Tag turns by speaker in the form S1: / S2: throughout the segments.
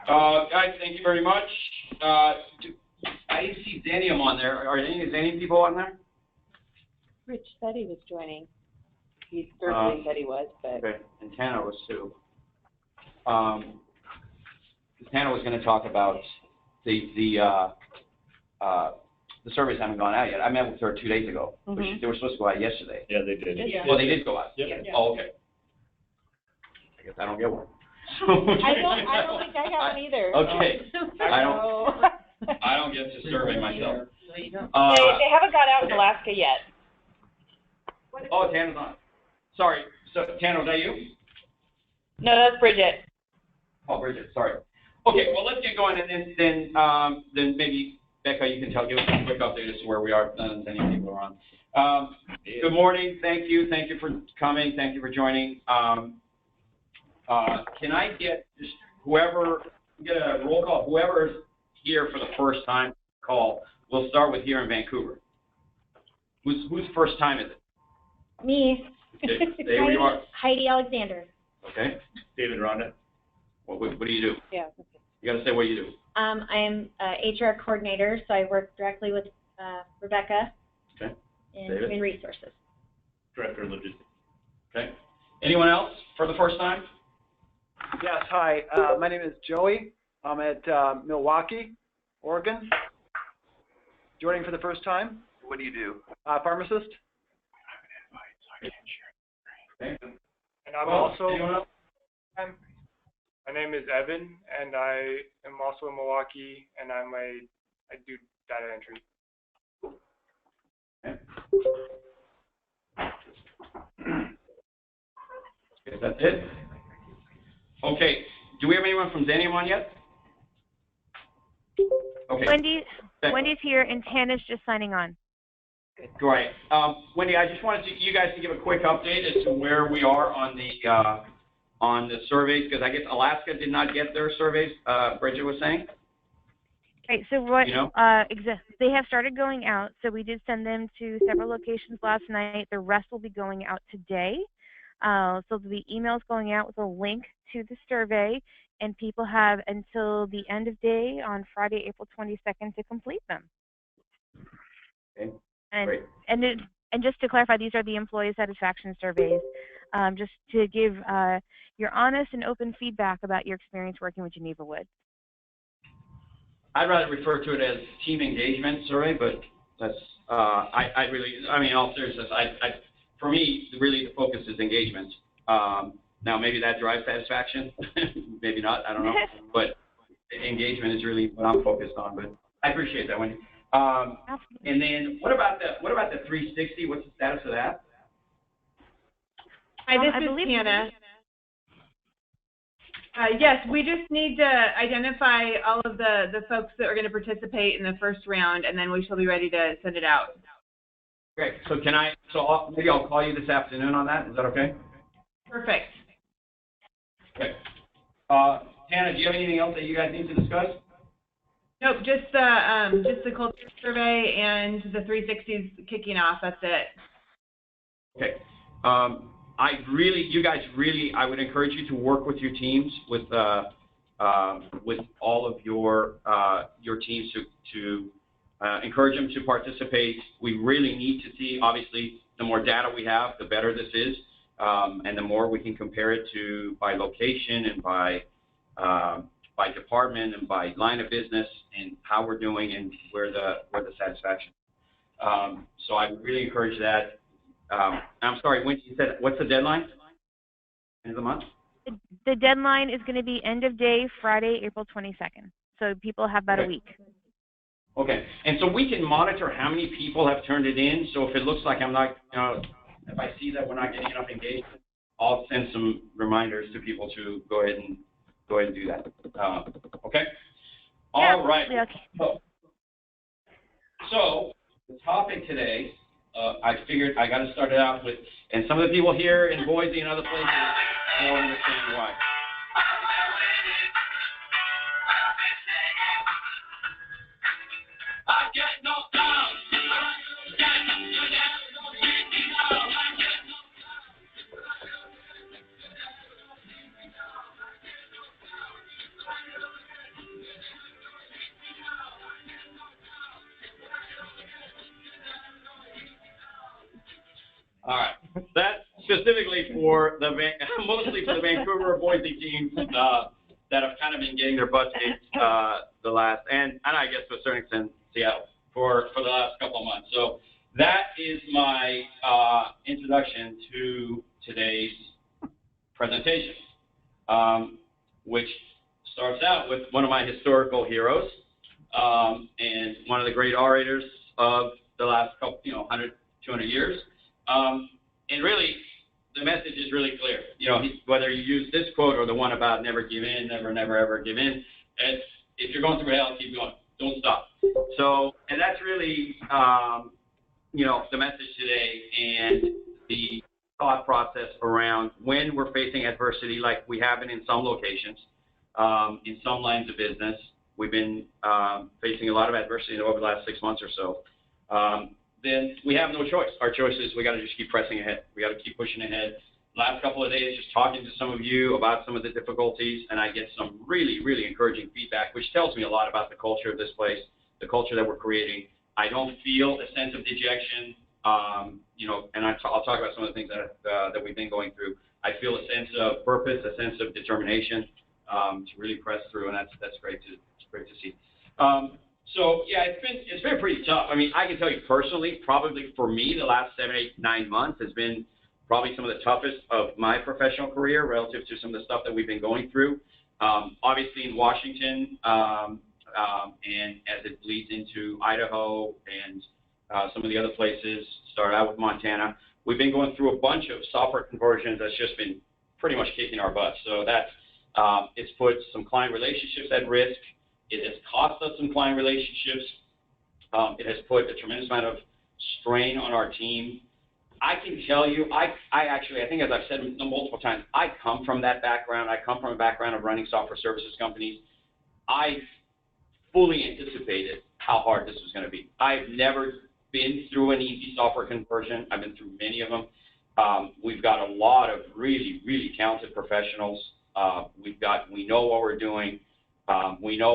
S1: Guys, thank you very much. I didn't see Zanium on there. Are any people on there?
S2: Rich said he was joining. He certainly said he was, but...
S1: Okay, and Tana was too. Tana was going to talk about the surveys haven't gone out yet. I met with her 2 days ago. Mm-hmm. They were supposed to go out yesterday.
S3: Yeah, they did.
S1: Yeah. Well, they did go out.
S3: Yep.
S1: Yeah. Oh, okay. I guess I don't get one.
S2: I don't think I got one either.
S1: Okay. I don't get to survey myself.
S2: They haven't got out in Alaska yet.
S1: Oh, Tana's on. Sorry. So, Tana, was that you?
S2: No, that's Bridget.
S1: Oh, Bridget. Sorry. Okay. Well, let's get going, and then maybe Becca, you can give us a quick update as to where we are. None of any people are on. Good morning. Thank you. Thank you for coming. Thank you for joining. Can I get just get a roll call? Whoever's here for the first time call. We'll start with here in Vancouver. Whose first time is it?
S4: Me.
S1: Okay, stay where you are.
S4: Heidi Alexander.
S1: Okay.
S3: David Rhonda.
S1: What do you do?
S2: Yeah.
S4: You
S1: got to say what you do.
S4: I'm HR coordinator, so I work directly with Rebecca.
S1: Okay.
S4: In Human Resources.
S3: Director of Logistics.
S1: Okay. Anyone else for the first time?
S5: Yes, hi. My name is Joey. I'm at Milwaukee, Oregon. Joining for the first time.
S1: What do you do?
S5: Pharmacist.
S1: Okay.
S6: And I'm also. My name is Evan, and I am also in Milwaukee, and I do data entry.
S1: Okay, that's it. Okay. Do we have anyone from Zanium on yet? Okay.
S7: Wendy's here, and Tana's just signing on.
S1: Great. Wendy, I just wanted you guys to give a quick update as to where we are on the surveys, because I guess Alaska did not get their surveys. Bridget was saying.
S7: Right. So what? They have started going out. So we did send them to several locations last night. The rest will be going out today. So there'll be emails going out with a link to the survey, and people have until the end of day on Friday, April 22nd to complete them.
S1: Okay.
S7: Great. And just to clarify, these are the employee satisfaction surveys, just to give your honest and open feedback about your experience working with Geneva Woods.
S1: I'd rather refer to it as team engagement survey, but that's in all seriousness, for me, really the focus is engagement. Now, maybe that drives satisfaction, maybe not, I don't know, but engagement is really what I'm focused on. But I appreciate that, Wendy. And then what about the 360? What's the status of that?
S8: Hi, this is Tana. Yes, we just need to identify all of the folks that are going to participate in the first round, and then we shall be ready to send it out.
S1: Great. So maybe I'll call you this afternoon on that. Is that okay?
S8: Perfect.
S1: Okay. Tana, do you have anything else that you guys need to discuss?
S8: Nope, just the culture survey and the 360s kicking off. That's it.
S1: Okay. I would encourage you to work with your teams, with all of your teams to encourage them to participate. We really need to see, obviously, the more data we have, the better this is, and the more we can compare it to by location and by department and by line of business and how we're doing and where the satisfaction. So I would really encourage that. I'm sorry, Wendy, you said, what's the deadline? End of the month?
S7: The deadline is going to be end of day, Friday, April 22nd. So people have about a week.
S1: Okay. And so we can monitor how many people have turned it in. So if it looks like I'm not, if I see that we're not getting enough engagement, I'll send some reminders to people to go ahead and do that. Okay?
S7: Yeah,
S1: all right.
S7: Okay.
S1: So the topic today, I figured I got to start it out with, and some of the people here in Boise and other places will understand why. All right. That's specifically for mostly for the Vancouver Boise teams that have kind of been getting their butts kicked the last, and I guess to a certain extent Seattle for the last couple of months. So that is my introduction to today's presentation, which starts out with one of my historical heroes and one of the great orators of the last couple, 100, 200 years. And really, the message is really clear. Whether you use this quote or the one about never give in, never, never, ever give in, if you're going through hell, keep going. Don't stop. So, and that's really, the message today and the thought process around when we're facing adversity like we have been in some locations, in some lines of business. We've been facing a lot of adversity over the last 6 months or so. Then we have no choice. Our choice is we got to just keep pressing ahead. We got to keep pushing ahead. Last couple of days, just talking to some of you about some of the difficulties, and I get some really, really encouraging feedback, which tells me a lot about the culture of this place, the culture that we're creating. I don't feel a sense of dejection, and I'll talk about some of the things that we've been going through. I feel a sense of purpose, a sense of determination to really press through, and that's great to see. So yeah, it's been pretty tough. I mean, I can tell you personally, probably for me, the last 7, 8, 9 months has been probably some of the toughest of my professional career relative to some of the stuff that we've been going through. Obviously in Washington, and as it bleeds into Idaho and some of the other places, started out with Montana, we've been going through a bunch of software conversions that's just been pretty much kicking our butts. So that's it's put some client relationships at risk. It has cost us some client relationships. It has put a tremendous amount of strain on our team. I can tell you, I think, as I've said multiple times, I come from that background. I come from a background of running software services companies. I fully anticipated how hard this was going to be. I've never been through an easy software conversion. I've been through many of them. We've got a lot of really, really talented professionals. We know what we're doing. We know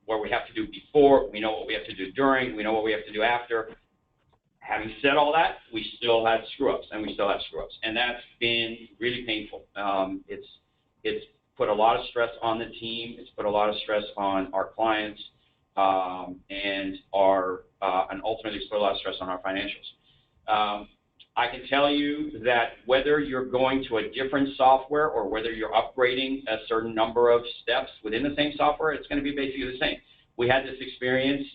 S1: what we have to do before. We know what we have to do during. We know what we have to do after. Having said all that, we still had screw-ups, and we still have screw-ups, and that's been really painful. It's put a lot of stress on the team. It's put a lot of stress on our clients, and ultimately it's put a lot of stress on our financials. I can tell you that whether you're going to a different software or whether you're upgrading a certain number of steps within the same software, it's going to be basically the same. We had this experience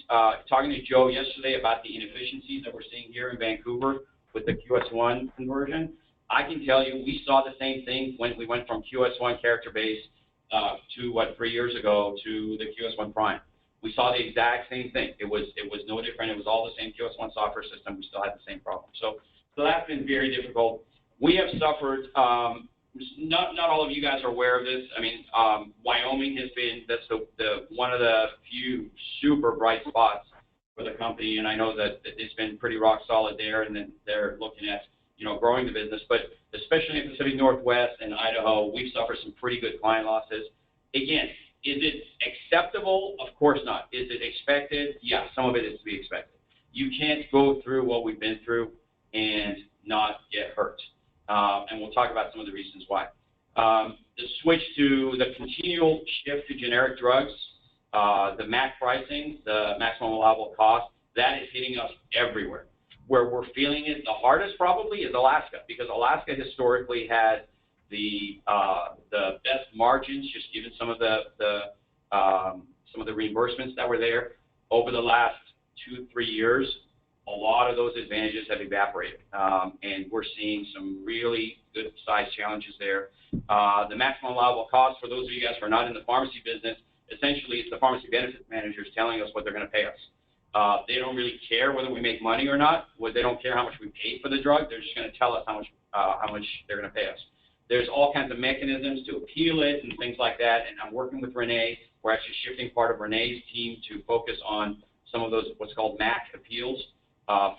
S1: talking to Joe yesterday about the inefficiencies that we're seeing here in Vancouver with the QS1 conversion. I can tell you we saw the same thing when we went from QS1 character base to 3 years ago to the QS1 Prime. We saw the exact same thing. It was no different. It was all the same QS1 software system. We still had the same problem. So that's been very difficult. We have suffered, not all of you guys are aware of this. I mean, Wyoming has been, that's the one of the few super bright spots for the company, and I know that it's been pretty rock solid there, and then they're looking at, growing the business. But especially in the Pacific Northwest and Idaho, we've suffered some pretty good client losses. Again, is it acceptable? Of course not. Is it expected? Yeah, some of it is to be expected. You can't go through what we've been through and not get hurt. And we'll talk about some of the reasons why. The switch to the continual shift to generic drugs, the MAC pricing, the maximum allowable cost, that is hitting us everywhere. Where we're feeling it the hardest probably is Alaska, because Alaska historically had the best margins, just given some of the reimbursements that were there. Over the last 2-3 years, a lot of those advantages have evaporated, and we're seeing some really good size challenges there. The maximum allowable cost, for those of you guys who are not in the pharmacy business, essentially it's the pharmacy benefit managers telling us what they're going to pay us. They don't really care whether we make money or not. They don't care how much we pay for the drug. They're just going to tell us how much they're going to pay us. There's all kinds of mechanisms to appeal it and things like that, and I'm working with Renee. We're actually shifting part of Renee's team to focus on some of those what's called MAC appeals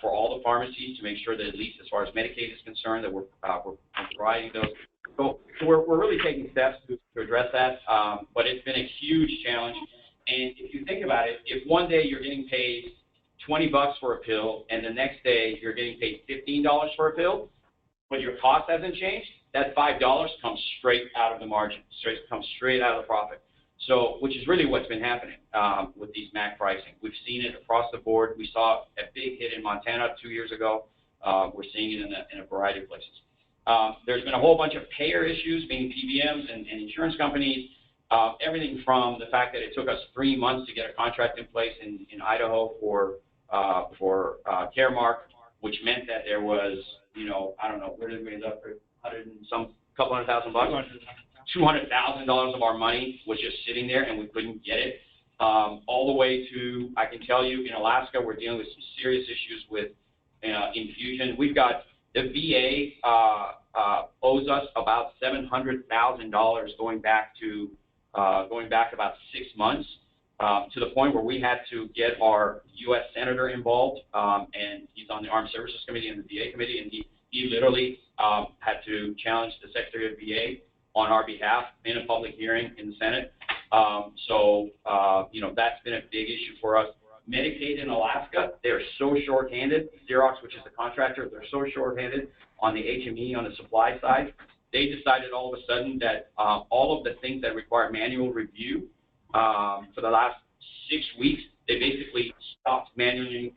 S1: for all the pharmacies to make sure that, at least as far as Medicaid is concerned, that we're providing those. So we're really taking steps to address that, but it's been a huge challenge. And if you think about it, if one day you're getting paid $20 for a pill and the next day you're getting paid $15 for a pill, but your cost hasn't changed, that $5 comes straight out of the margin, comes straight out of the profit. So, which is really what's been happening with these MAC pricing. We've seen it across the board. We saw a big hit in Montana 2 years ago. We're seeing it in a variety of places. There's been a whole bunch of payer issues, meaning PBMs and insurance companies. Everything from the fact that it took us 3 months to get a contract in place in Idaho for Caremark, which meant that there was, I don't know, where did we end up for couple $100,000? $200,000 of our money was just sitting there and we couldn't get it. All the way to, I can tell you, in Alaska, we're dealing with some serious issues with infusion. We've got the VA owes us about $700,000 going back about 6 months, to the point where we had to get our U.S. Senator involved, and he's on the Armed Services Committee and the VA Committee, and he literally had to challenge the Secretary of VA on our behalf in a public hearing in the Senate. That's been a big issue for us. Medicaid in Alaska, they're so short-handed. Xerox, which is the contractor, they're so short-handed on the HME, on the supply side. They decided all of a sudden that all of the things that require manual review for the last 6 weeks, they basically stopped manually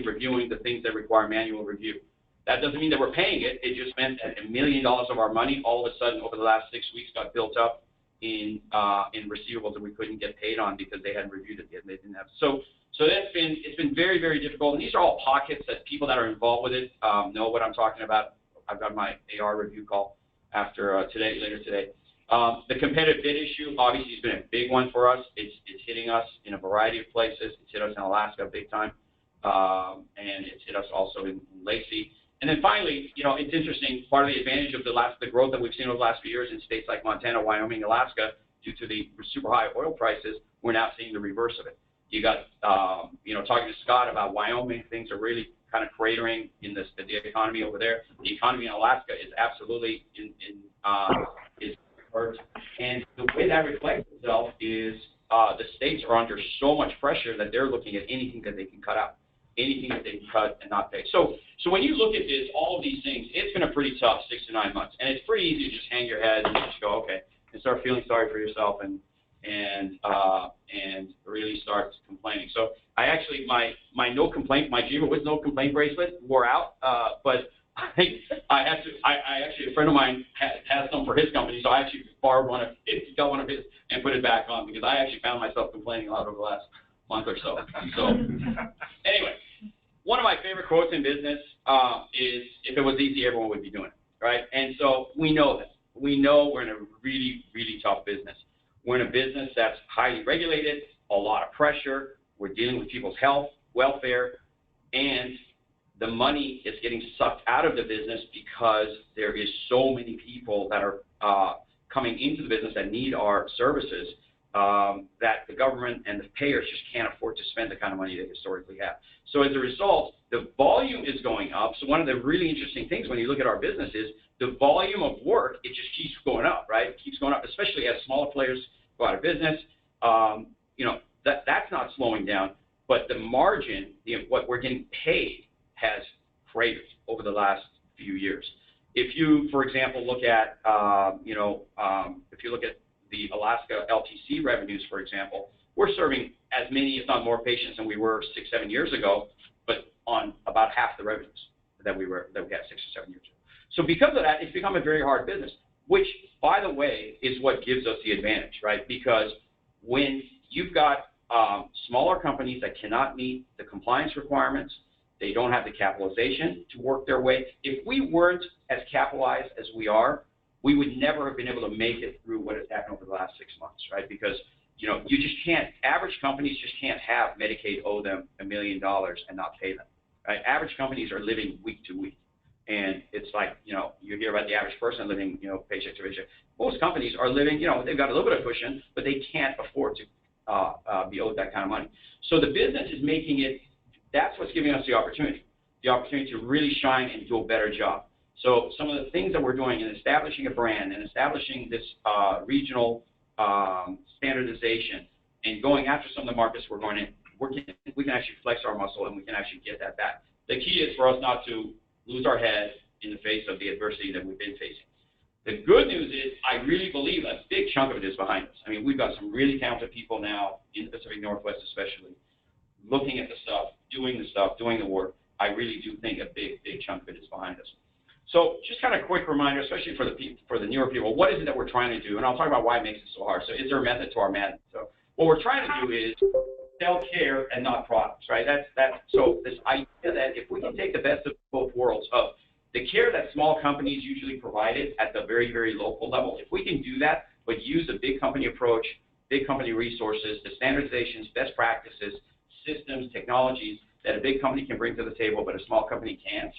S1: reviewing the things that require manual review. That doesn't mean that we're paying it. It just meant that $1 million of our money all of a sudden over the last 6 weeks got built up in receivables that we couldn't get paid on because they hadn't reviewed it yet. They didn't have. So it's been very, very difficult. And these are all pockets that people that are involved with it know what I'm talking about. I've got my AR review call later today. The competitive bid issue obviously has been a big one for us. It's hitting us in a variety of places. It's hit us in Alaska big time, and it's hit us also in Lacey. And then finally, it's interesting, part of the advantage of the growth that we've seen over the last few years in states like Montana, Wyoming, Alaska, due to the super high oil prices, we're now seeing the reverse of it. You got, talking to Scott about Wyoming, things are really kind of cratering in the economy over there. The economy in Alaska is absolutely is hurt. And the way that reflects itself is the states are under so much pressure that they're looking at anything that they can cut out. Anything that they can cut and not pay. So when you look at this, all of these things, it's been a pretty tough 6 to 9 months, and it's pretty easy to just hang your head and just go, okay, and start feeling sorry for yourself and really start complaining. So I actually my no complaint, my Geneva with no complaint bracelet wore out, but I actually, a friend of mine has some for his company, so I actually borrowed got one of his and put it back on because I actually found myself complaining a lot over the last month or so. So anyway, one of my favorite quotes in business is, if it was easy, everyone would be doing it, right? And so we know that. We know we're in a really, really tough business. We're in a business that's highly regulated, a lot of pressure. We're dealing with people's health, welfare, and the money is getting sucked out of the business because there is so many people that are coming into the business that need our services that the government and the payers just can't afford to spend the kind of money they historically have. So as a result, the volume is going up. So one of the really interesting things when you look at our business is the volume of work, it just keeps going up, right? It keeps going up, especially as smaller players go out of business. That's not slowing down, but the margin, what we're getting paid has cratered over the last few years. If you, for example, look at, if you look at the Alaska LTC revenues, for example, we're serving as many, if not more, patients than we were 6-7 years ago, but on about half the revenues that we had 6 or 7 years ago. So because of that, it's become a very hard business, which, by the way, is what gives us the advantage, right? Because when you've got smaller companies that cannot meet the compliance requirements, they don't have the capitalization to work their way. If we weren't as capitalized as we are, we would never have been able to make it through what has happened over the last 6 months, right? Because, you just can't, average companies just can't have Medicaid owe them $1 million and not pay them, right? Average companies are living week to week. And it's like, you hear about the average person living, paycheck to paycheck. Most companies are living, they've got a little bit of cushion, but they can't afford to be owed that kind of money. So the business is making it, that's what's giving us the opportunity to really shine and do a better job. So some of the things that we're doing in establishing a brand and establishing this regional standardization and going after some of the markets we're going in, we can actually flex our muscle and we can actually get that back. The key is for us not to lose our head in the face of the adversity that we've been facing. The good news is I really believe a big chunk of it is behind us. I mean, we've got some really talented people now in the Pacific Northwest especially, looking at the stuff, doing the work. I really do think a big chunk of it is behind us. So just kind of a quick reminder, especially for the newer people, what is it that we're trying to do? And I'll talk about why it makes it so hard. So is there a method to our madness? So what we're trying to do is sell care and not products, right? So this idea that if we can take the best of both worlds of the care that small companies usually provided at the very, very local level, if we can do that, but use a big company approach, big company resources, the standardizations, best practices, systems, technologies that a big company can bring to the table, but a small company can't,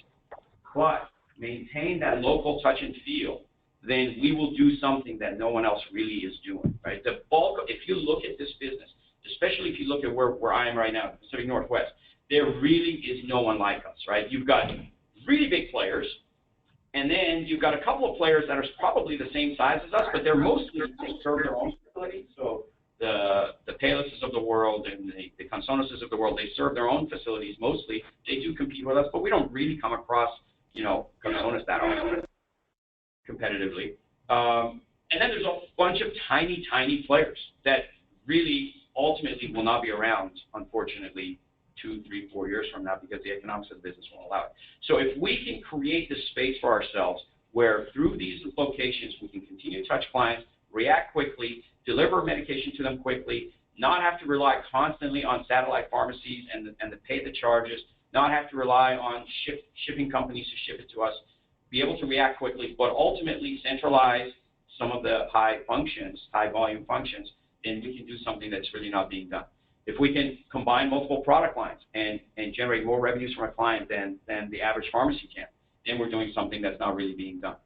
S1: but maintain that local touch and feel, then we will do something that no one else really is doing, right? The bulk of, if you look at this business, especially if you look at where I am right now, the Pacific Northwest, there really is no one like us, right? You've got really big players, and then you've got a couple of players that are probably the same size as us, but they're mostly serve their own facilities. So the Paylesses of the world and the Consonuses of the world, they serve their own facilities mostly. They do compete with us, but we don't really come across, Consonus that often competitively. And then there's a bunch of tiny players that really ultimately will not be around, unfortunately, 2, 3, 4 years from now because the economics of the business won't allow it. So if we can create this space for ourselves where through these locations we can continue to touch clients, react quickly, deliver medication to them quickly, not have to rely constantly on satellite pharmacies and to pay the charges, not have to rely on shipping companies to ship it to us, be able to react quickly, but ultimately centralize some of the high volume functions, then we can do something that's really not being done. If we can combine multiple product lines and generate more revenues from a client than the average pharmacy can, then we're doing something that's not really being done.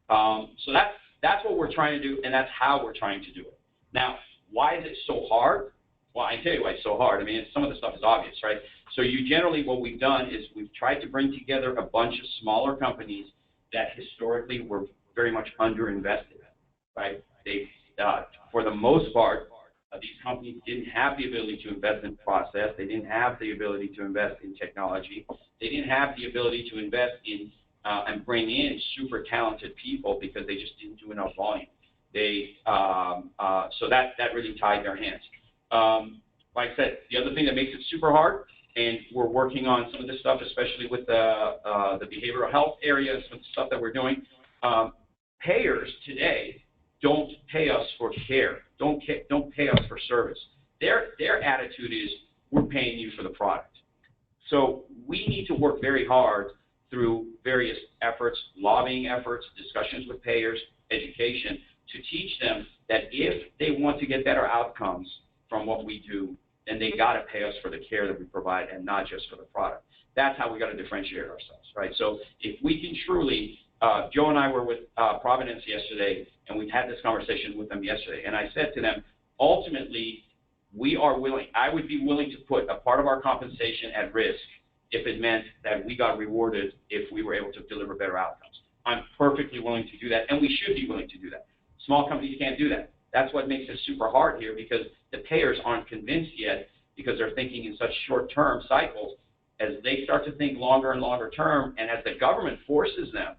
S1: So that's what we're trying to do, and that's how we're trying to do it. Now, why is it so hard? Well, I can tell you why it's so hard. I mean, some of the stuff is obvious, right? So what we've done is we've tried to bring together a bunch of smaller companies that historically were very much underinvested, right? They, for the most part, these companies didn't have the ability to invest in process. They didn't have the ability to invest in technology. They didn't have the ability to invest in and bring in super talented people because they just didn't do enough volume. So that really tied their hands. Like I said, the other thing that makes it super hard, and we're working on some of this stuff, especially with the behavioral health areas, some of the stuff that we're doing. Payers today don't pay us for care, don't pay us for service. Their attitude is, we're paying you for the product. So we need to work very hard through various efforts, lobbying efforts, discussions with payers, education, to teach them that if they want to get better outcomes from what we do, then they got to pay us for the care that we provide and not just for the product. That's how we got to differentiate ourselves, right? So if we can truly, Joe and I were with Providence yesterday, and we've had this conversation with them yesterday, and I said to them, ultimately, I would be willing to put a part of our compensation at risk if it meant that we got rewarded if we were able to deliver better outcomes. I'm perfectly willing to do that, and we should be willing to do that. Small companies can't do that. That's what makes it super hard here, because the payers aren't convinced yet, because they're thinking in such short-term cycles. As they start to think longer and longer term, and as the government forces them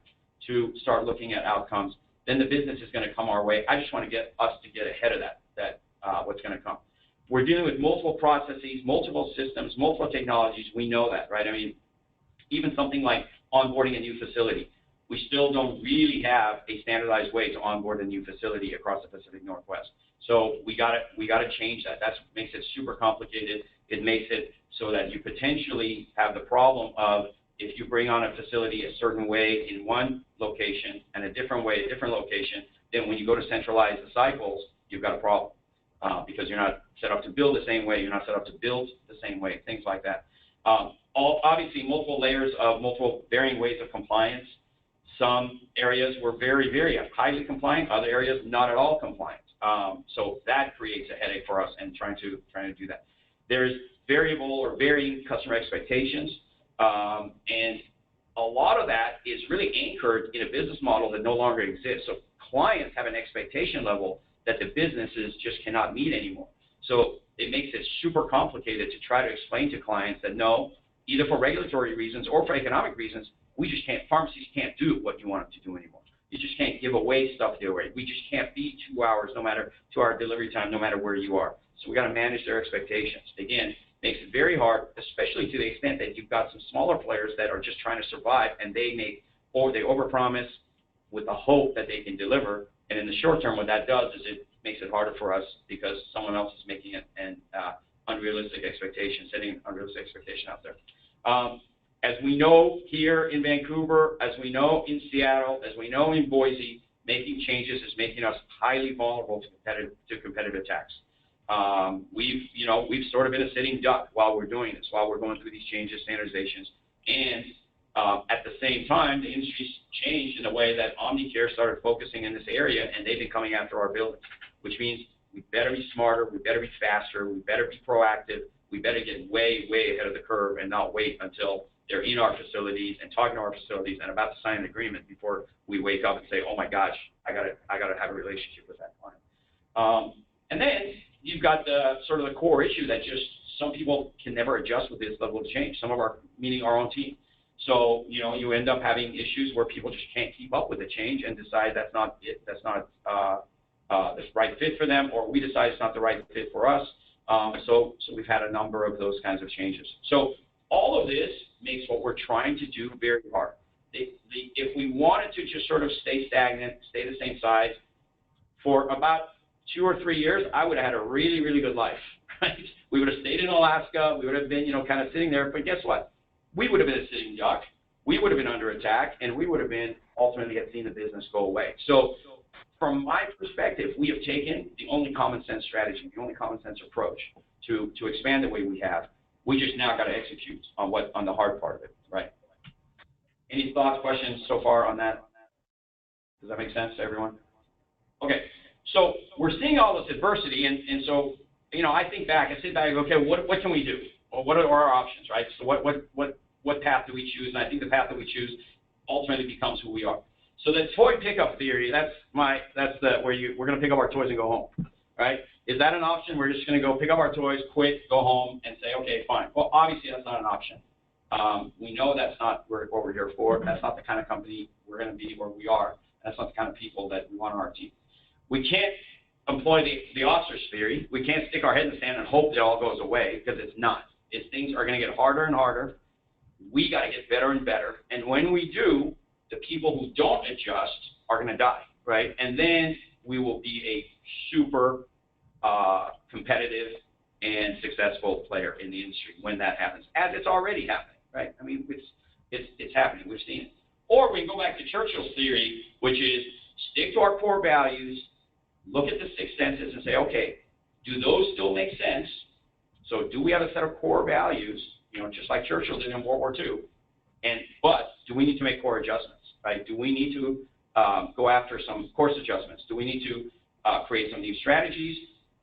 S1: to start looking at outcomes, then the business is going to come our way. I just want to get us to get ahead of that what's going to come. We're dealing with multiple processes, multiple systems, multiple technologies. We know that, right? I mean, even something like onboarding a new facility. We still don't really have a standardized way to onboard a new facility across the Pacific Northwest. So we got to change that. That makes it super complicated. It makes it so that you potentially have the problem of, if you bring on a facility a certain way in one location and a different way at a different location, then when you go to centralize the cycles, you've got a problem because you're not set up to build the same way, you're not set up to build the same way, things like that. Obviously, multiple layers of multiple varying ways of compliance. Some areas were very, very highly compliant, other areas not at all compliant. So that creates a headache for us in trying to do that. There's variable or varying customer expectations, and a lot of that is really anchored in a business model that no longer exists. So clients have an expectation level that the businesses just cannot meet anymore. So it makes it super complicated to try to explain to clients that no, either for regulatory reasons or for economic reasons, pharmacies can't do what you want them to do anymore. You just can't give away stuff the way. We just can't be 2 hours, no matter 2 hour delivery time, no matter where you are. So we got to manage their expectations. Again, makes it very hard, especially to the extent that you've got some smaller players that are just trying to survive, and they overpromise with the hope that they can deliver. And in the short term, what that does is it makes it harder for us because someone else is making it an unrealistic expectation, setting an unrealistic expectation out there. As we know here in Vancouver, as we know in Seattle, as we know in Boise, making changes is making us highly vulnerable to competitive attacks. We've sort of been a sitting duck while we're doing this, while we're going through these changes, standardizations, and at the same time, the industry's changed in a way that Omnicare started focusing in this area, and they've been coming after our buildings, which means we better be smarter, we better be faster, we better be proactive, we better get way, way ahead of the curve and not wait until they're in our facilities and talking to our facilities and about to sign an agreement before we wake up and say, oh my gosh, I gotta have a relationship with that client. And then you've got the sort of the core issue that just some people can never adjust with this level of change. Some of our, meaning our own team. So, you end up having issues where people just can't keep up with the change and decide that's not it, that's not the right fit for them, or we decide it's not the right fit for us. So we've had a number of those kinds of changes. So all of this makes what we're trying to do very hard. If we wanted to just sort of stay stagnant, stay the same size, for about 2 or 3 years, I would have had a really, really good life, right? We would have stayed in Alaska. We would have been, kind of sitting there. But guess what? We would have been a sitting duck. We would have been under attack, and we would have been ultimately have seen the business go away. So from my perspective, we have taken the only common sense strategy, the only common sense approach to expand the way we have. We just now got to execute on the hard part of it, right? Any thoughts, questions so far on that? Does that make sense to everyone? Okay, so we're seeing all this adversity, and so, I sit back and go, okay, what can we do? Well, what are our options, right? So what path do we choose? And I think the path that we choose ultimately becomes who we are. So the toy pickup theory, we're going to pick up our toys and go home, right? Is that an option? We're just going to go pick up our toys, quit, go home, and say, okay, fine. Well, obviously that's not an option. We know that's not what we're here for. That's not the kind of company we're going to be where we are. That's not the kind of people that we want on our team. We can't employ the ostrich theory. We can't stick our head in the sand and hope it all goes away, because it's not. Things are going to get harder and harder. We got to get better and better. And when we do, the people who don't adjust are going to die, right? And then we will be a super competitive and successful player in the industry when that happens, as it's already happening, right? I mean, it's happening. We've seen it. Or we can go back to Churchill's theory, which is stick to our core values, look at the 6 senses and say, okay, do those still make sense? So do we have a set of core values, just like Churchill did in World War II? But do we need to make core adjustments, right? Do we need to go after some course adjustments? Do we need to create some new strategies?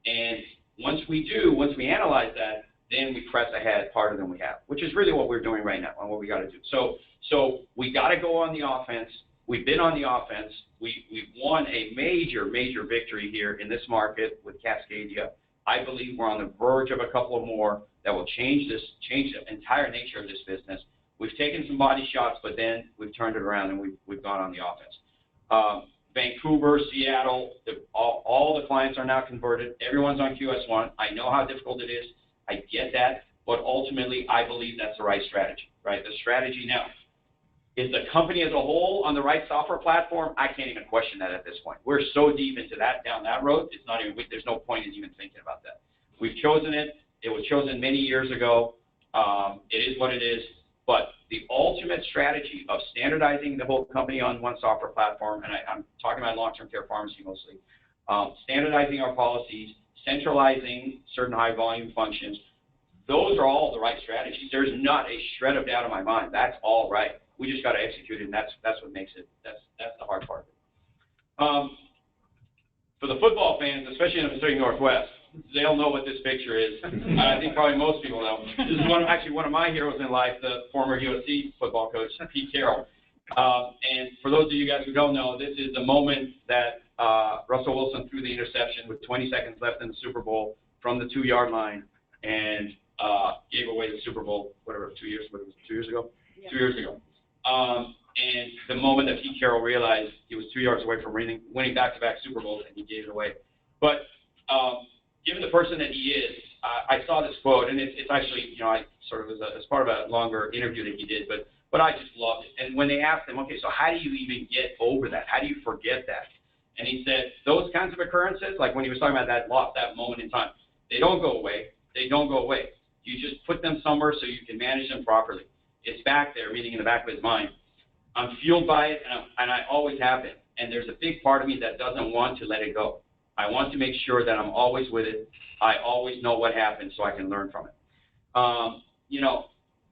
S1: And once we analyze that, then we press ahead harder than we have, which is really what we're doing right now and what we got to do. So we got to go on the offense. We've been on the offense. We've won a major, major victory here in this market with Cascadia. I believe we're on the verge of a couple of more that will change the entire nature of this business. We've taken some body shots, but then we've turned it around and we've gone on the offense. Vancouver, Seattle, all the clients are now converted. Everyone's on QS1. I know how difficult it is. I get that, but ultimately I believe that's the right strategy, right? The strategy now. Is the company as a whole on the right software platform? I can't even question that at this point. We're so deep into down that road, there's no point in even thinking about that. We've chosen it. It was chosen many years ago. It is what it is. But the ultimate strategy of standardizing the whole company on one software platform, and I'm talking about long-term care pharmacy mostly, standardizing our policies, centralizing certain high-volume functions, those are all the right strategies. There's not a shred of doubt in my mind. That's all right. We just got to execute it, and that's what makes it. That's the hard part of it. For the football fans, especially in the Pacific Northwest, they'll know what this picture is. I think probably most people know. This is one of my heroes in life, the former USC football coach, Pete Carroll. And for those of you guys who don't know, this is the moment that Russell Wilson threw the interception with 20 seconds left in the Super Bowl from the 2-yard line and gave away the Super Bowl, 2 years ago? Yeah. 2 years ago. And the moment that Pete Carroll realized he was 2 yards away from winning back-to-back Super Bowls, and he gave it away. But given the person that he is, I saw this quote, and it's actually, I sort of as part of a longer interview that he did, but I just loved it. And when they asked him, okay, so how do you even get over that? How do you forget that? And he said, those kinds of occurrences, like when he was talking about that loss, that moment in time, they don't go away. They don't go away. You just put them somewhere so you can manage them properly. It's back there, meaning in the back of his mind. I'm fueled by it, and I always have been. And there's a big part of me that doesn't want to let it go. I want to make sure that I'm always with it. I always know what happened so I can learn from it.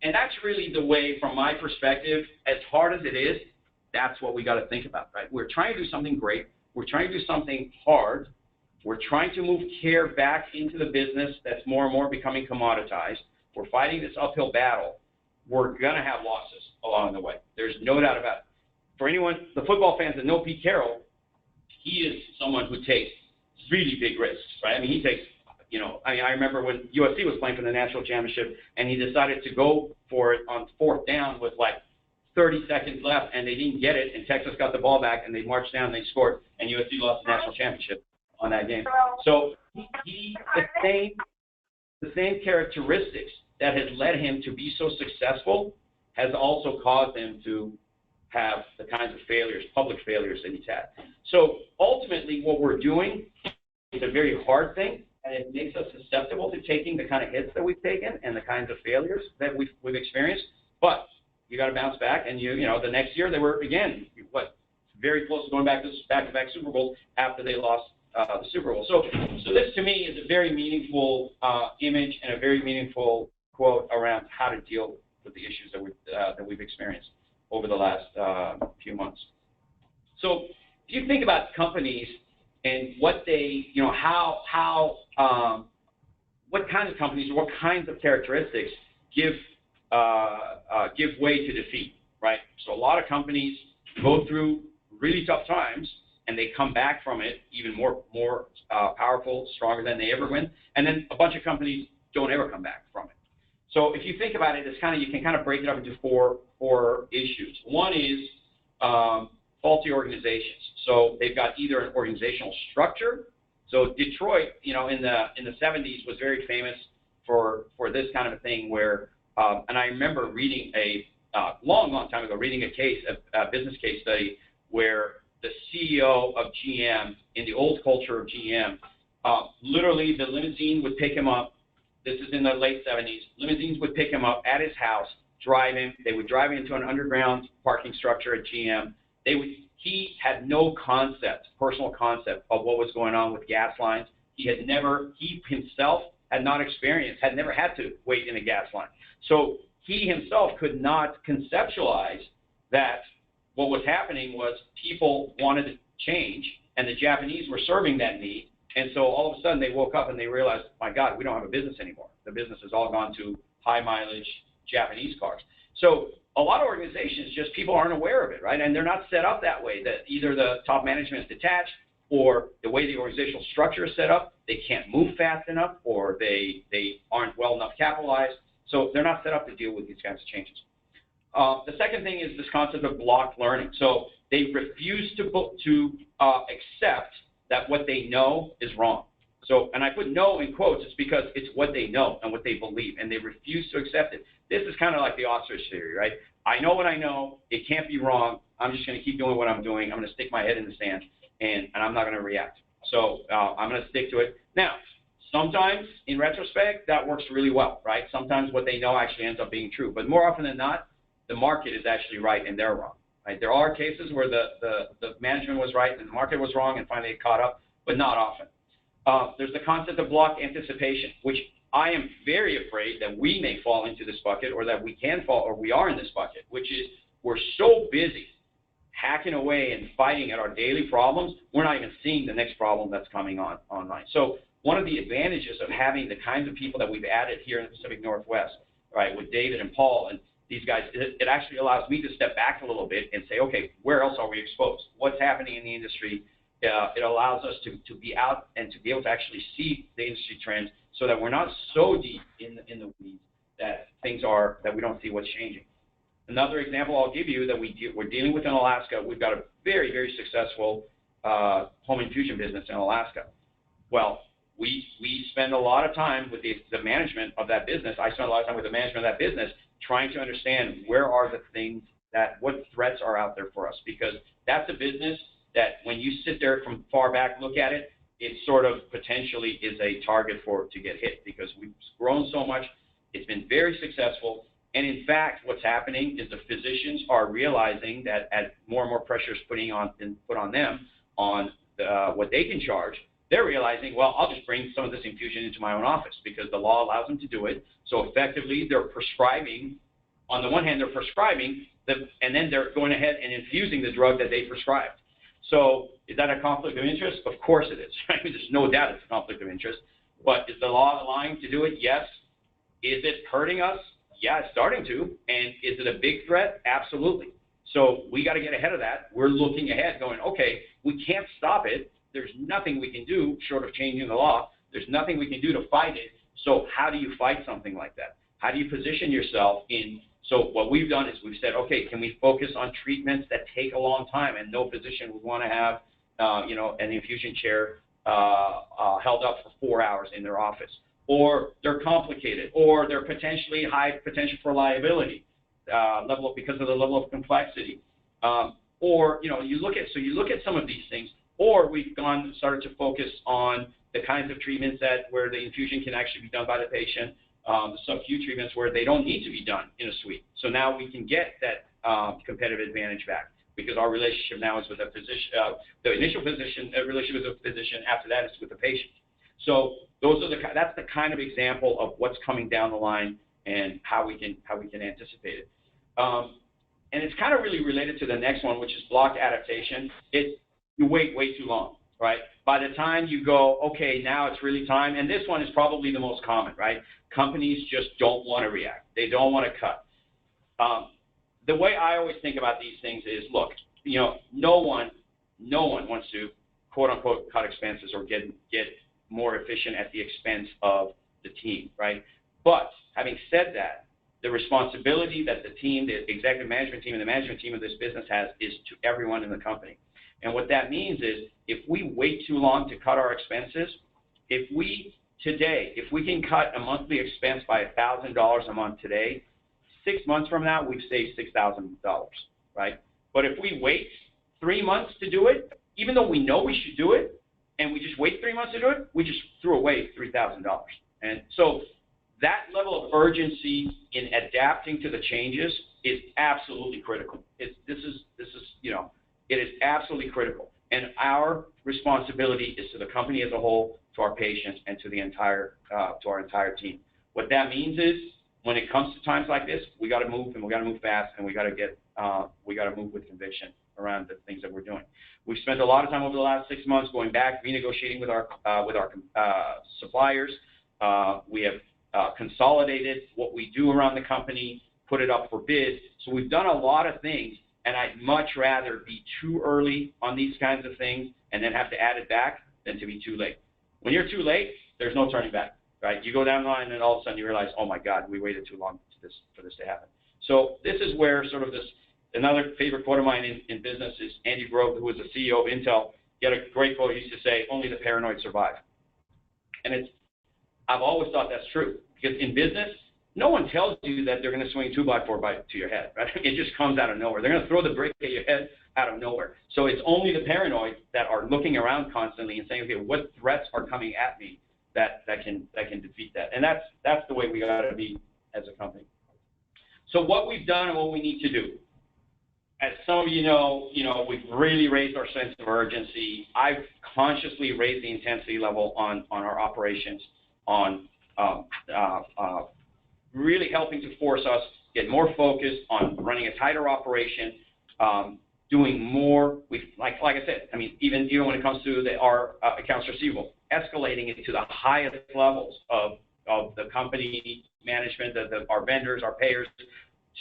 S1: And that's really the way, from my perspective, as hard as it is, that's what we got to think about, right? We're trying to do something great. We're trying to do something hard. We're trying to move care back into the business that's more and more becoming commoditized. We're fighting this uphill battle. We're going to have losses along the way. There's no doubt about it. For anyone, the football fans that know Pete Carroll, he is someone who takes really big risks, right? I mean, he takes, I remember when USC was playing for the national championship, and he decided to go for it on 4th down with like 30 seconds left, and they didn't get it, and Texas got the ball back, and they marched down, and they scored, and USC lost the national championship on that game. So the same characteristics that has led him to be so successful has also caused him to have the kinds of failures, public failures that he's had. So ultimately, what we're doing is a very hard thing, and it makes us susceptible to taking the kind of hits that we've taken and the kinds of failures that we've experienced. But you got to bounce back, and the next year they were again very close to going back to back-to-back Super Bowls after they lost the Super Bowl. So this to me is a very meaningful image and a very meaningful quote around how to deal with the issues that we've experienced over the last few months. So if you think about companies and what they, what kinds of companies or what kinds of characteristics give way to defeat, right? So a lot of companies go through really tough times, and they come back from it even more powerful, stronger than they ever went. And then a bunch of companies don't ever come back from it. So if you think about it, you can kind of break it up into four issues. One is faulty organizations. So they've got either an organizational structure. So Detroit, in the 70s was very famous for this kind of a thing where, and I remember reading a long time ago, reading a business case study where the CEO of GM, in the old culture of GM, literally the limousine would pick him up. This is in the late 70s. Limousines would pick him up at his house, drive him. They would drive him into an underground parking structure at GM. He had no personal concept of what was going on with gas lines. He himself had never had to wait in a gas line. So he himself could not conceptualize that what was happening was people wanted to change, and the Japanese were serving that need. And so all of a sudden they woke up and they realized, my God, we don't have a business anymore. The business has all gone to high mileage Japanese cars. So a lot of organizations, just people aren't aware of it, right? And they're not set up that way, that either the top management is detached or the way the organizational structure is set up, they can't move fast enough, or they aren't well enough capitalized. So they're not set up to deal with these kinds of changes. The second thing is this concept of blocked learning. So they refuse to accept that what they know is wrong. So, and I put "know" in quotes, it's because it's what they know and what they believe, and they refuse to accept it. This is kind of like the ostrich theory, right? I know what I know. It can't be wrong. I'm just going to keep doing what I'm doing. I'm going to stick my head in the sand, and I'm not going to react. So I'm going to stick to it. Now, sometimes, in retrospect, that works really well, right? Sometimes what they know actually ends up being true. But more often than not, the market is actually right and they're wrong. Right? There are cases where the management was right and the market was wrong and finally it caught up, but not often. There's the concept of block anticipation, which I am very afraid that we may fall into this bucket, or that we can fall, or we are in this bucket, which is we're so busy hacking away and fighting at our daily problems, we're not even seeing the next problem that's coming online. So one of the advantages of having the kinds of people that we've added here in the Pacific Northwest, right, with David and Paul and these guys, it actually allows me to step back a little bit and say, okay, where else are we exposed? What's happening in the industry? It allows us to be out and to be able to actually see the industry trends so that we're not so deep in the weeds that we don't see what's changing. Another example I'll give you that we're dealing with in Alaska, we've got a very, very successful home infusion business in Alaska. Well, we spend a lot of time with the management of that business. I spend a lot of time with the management of that business trying to understand where are the things what threats are out there for us, because that's a business that when you sit there from far back, look at it, it sort of potentially is a target to get hit, because we've grown so much. It's been very successful. And in fact, what's happening is the physicians are realizing that as more and more pressure is put on them on what they can charge, they're realizing, well, I'll just bring some of this infusion into my own office because the law allows them to do it. So effectively, they're prescribing. On the one hand, they're prescribing, and then they're going ahead and infusing the drug that they prescribed. So is that a conflict of interest? Of course it is. Right? There's no doubt it's a conflict of interest. But is the law allowing to do it? Yes. Is it hurting us? Yeah, it's starting to. And is it a big threat? Absolutely. So we got to get ahead of that. We're looking ahead going, okay, we can't stop it. There's nothing we can do short of changing the law. There's nothing we can do to fight it. So how do you fight something like that? How do you position yourself in? So what we've done is we've said, okay, can we focus on treatments that take a long time, and no physician would want to have, an infusion chair held up for 4 hours in their office, or they're complicated, or they're potentially high potential for liability because of the level of complexity, or you look at some of these things, or we've started to focus on the kinds of treatments where the infusion can actually be done by the patient. The sub-Q treatments where they don't need to be done in a suite. So now we can get that competitive advantage back because our relationship now is with a physician. The initial relationship with the physician. After that, it's with the patient. So that's the kind of example of what's coming down the line and how we can anticipate it. And it's kind of really related to the next one, which is block adaptation. You wait way too long, right? By the time you go, okay, now it's really time, and this one is probably the most common, right? Companies just don't want to react. They don't want to cut. The way I always think about these things is, look, no one wants to, quote unquote, cut expenses or get more efficient at the expense of the team, right? But having said that, the responsibility that the team, the executive management team and the management team of this business has is to everyone in the company. And what that means is if we wait too long to cut our expenses, if we can cut a monthly expense by $1,000 a month today, 6 months from now, we've saved $6,000, right? But if we wait 3 months to do it, even though we know we should do it, and we just wait 3 months to do it, we just threw away $3,000. And so that level of urgency in adapting to the changes is absolutely critical. It is absolutely critical. And our responsibility is to the company as a whole, to our patients, and to our entire team. What that means is, when it comes to times like this, we got to move, and we got to move fast, and we got to move with conviction around the things that we're doing. We've spent a lot of time over the last 6 months going back, renegotiating with our suppliers. We have consolidated what we do around the company, put it up for bid. So we've done a lot of things. And I'd much rather be too early on these kinds of things and then have to add it back than to be too late. When you're too late, there's no turning back, right? You go down the line and all of a sudden you realize, oh my God, we waited too long for this to happen. So this is where sort of another favorite quote of mine in business is Andy Grove, who was the CEO of Intel. He had a great quote. He used to say, only the paranoid survive. And I've always thought that's true, because in business, no one tells you that they're going to swing 2x4 to your head, right? It just comes out of nowhere. They're going to throw the brick at your head out of nowhere. So it's only the paranoid that are looking around constantly and saying, okay, what threats are coming at me that can defeat that? And that's the way we got to be as a company. So what we've done and what we need to do. As some of you know, we've really raised our sense of urgency. I've consciously raised the intensity level on our operations, on really helping to force us get more focused on running a tighter operation, doing more. Like I said, I mean, even when it comes to our accounts receivable, escalating it to the highest levels of the company management, our vendors, our payers,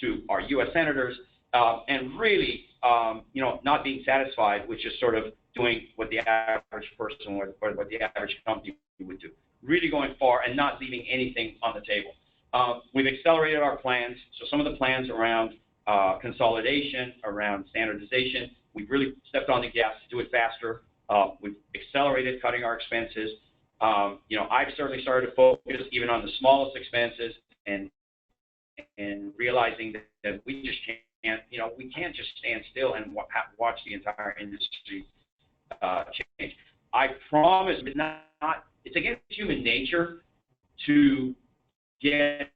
S1: to our U.S. senators, and really, not being satisfied with just sort of doing what the average person or what the average company would do. Really going far and not leaving anything on the table. We've accelerated our plans. So some of the plans around consolidation, around standardization. We've really stepped on the gas to do it faster. We've accelerated cutting our expenses. I've certainly started to focus even on the smallest expenses and realizing that we just can't, we can't just stand still and watch the entire industry change. I promise it's against human nature to get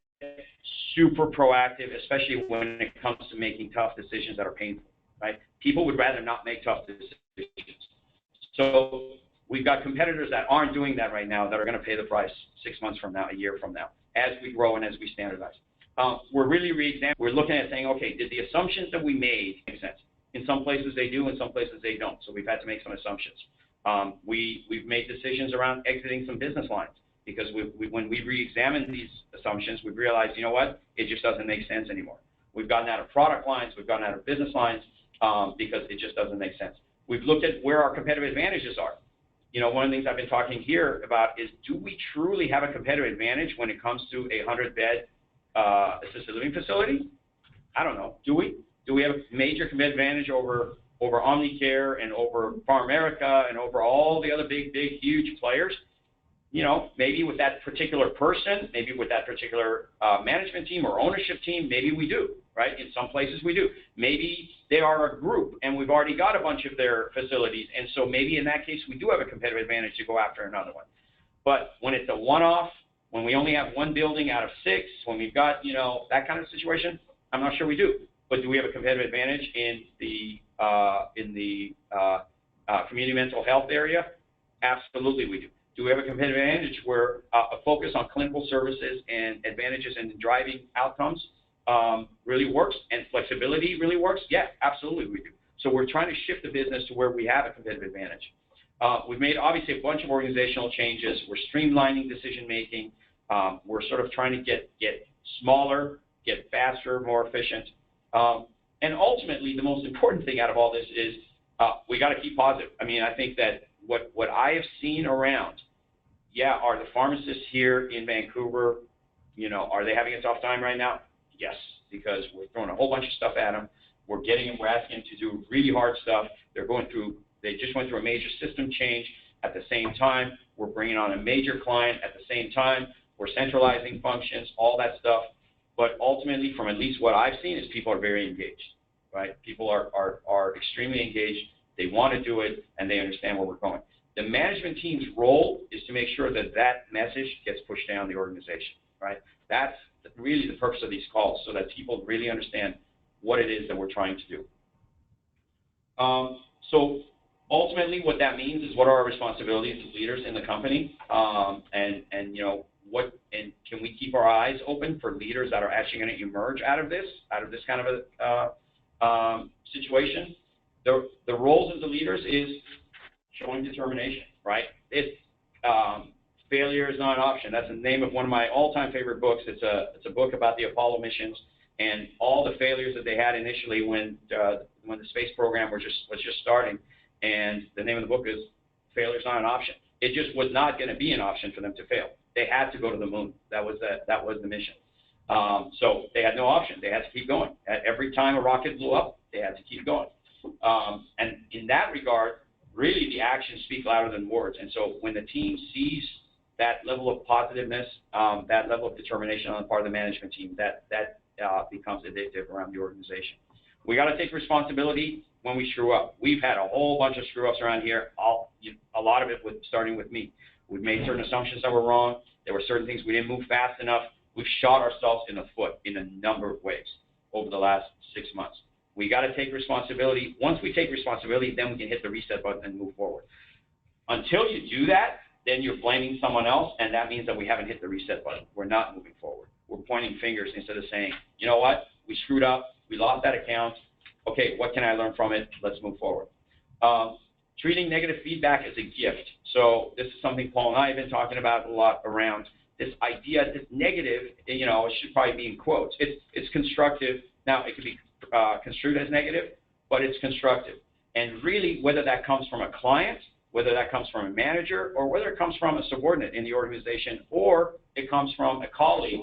S1: super proactive, especially when it comes to making tough decisions that are painful, right? People would rather not make tough decisions. So we've got competitors that aren't doing that right now that are going to pay the price 6 months from now, a year from now, as we grow and as we standardize. We're really re-examining. We're looking at saying, okay, did the assumptions that we made make sense? In some places they do, in some places they don't. So we've had to make some assumptions. We've made decisions around exiting some business lines because when we re-examined these assumptions, we've realized, you know what, it just doesn't make sense anymore. We've gotten out of product lines, we've gotten out of business lines because it just doesn't make sense. We've looked at where our competitive advantages are. One of the things I've been talking here about is, do we truly have a competitive advantage when it comes to a 100-bed assisted living facility? I don't know. Do we? Do we have a major competitive advantage over Omnicare and over PharMerica and over all the other big, huge players? Maybe with that particular person, maybe with that particular management team or ownership team, maybe we do, right? In some places we do. Maybe they are a group and we've already got a bunch of their facilities, and so maybe in that case we do have a competitive advantage to go after another one. But when it's a one-off, when we only have one building out of 6, when we've got, that kind of situation, I'm not sure we do. But do we have a competitive advantage in the community mental health area? Absolutely we do. Do we have a competitive advantage where a focus on clinical services and advantages in driving outcomes really works and flexibility really works? Yeah, absolutely we do. So we're trying to shift the business to where we have a competitive advantage. We've made obviously a bunch of organizational changes. We're streamlining decision making. We're sort of trying to get smaller, get faster, more efficient. And ultimately, the most important thing out of all this is we got to keep positive. I mean, I think that what I have seen around, are the pharmacists here in Vancouver, are they having a tough time right now? Yes, because we're throwing a whole bunch of stuff at them. We're asking them to do really hard stuff. They just went through a major system change. At the same time, we're bringing on a major client. At the same time, we're centralizing functions, all that stuff. But ultimately, from at least what I've seen, is people are very engaged, right? People are extremely engaged. They want to do it, and they understand where we're going. The management team's role is to make sure that message gets pushed down the organization, right? That's really the purpose of these calls, so that people really understand what it is that we're trying to do. So ultimately, what that means is, what are our responsibilities as leaders in the company, and can we keep our eyes open for leaders that are actually going to emerge out of this kind of a situation? The roles of the leaders is showing determination, right? Failure is not an option. That's the name of one of my all-time favorite books. It's a book about the Apollo missions and all the failures that they had initially when the space program was just starting. And the name of the book is Failure is Not an Option. It just was not going to be an option for them to fail. They had to go to the moon. That was the mission. So they had no option. They had to keep going. Every time a rocket blew up, they had to keep going. And in that regard, really the actions speak louder than words. And so when the team sees that level of positiveness, that level of determination on the part of the management team, that becomes addictive around the organization. We got to take responsibility when we screw up. We've had a whole bunch of screw ups around here. A lot of it starting with me. We've made certain assumptions that were wrong. There were certain things we didn't move fast enough. We've shot ourselves in the foot in a number of ways over the last 6 months. We got to take responsibility. Once we take responsibility, then we can hit the reset button and move forward. Until you do that, then you're blaming someone else, and that means that we haven't hit the reset button. We're not moving forward. We're pointing fingers instead of saying, you know what, we screwed up, we lost that account. Okay, what can I learn from it? Let's move forward. Treating negative feedback as a gift. So this is something Paul and I have been talking about a lot around this idea, this negative, it should probably be in quotes. It's constructive. Now, it could be construed as negative, but it's constructive. And really, whether that comes from a client, whether that comes from a manager, or whether it comes from a subordinate in the organization, or it comes from a colleague,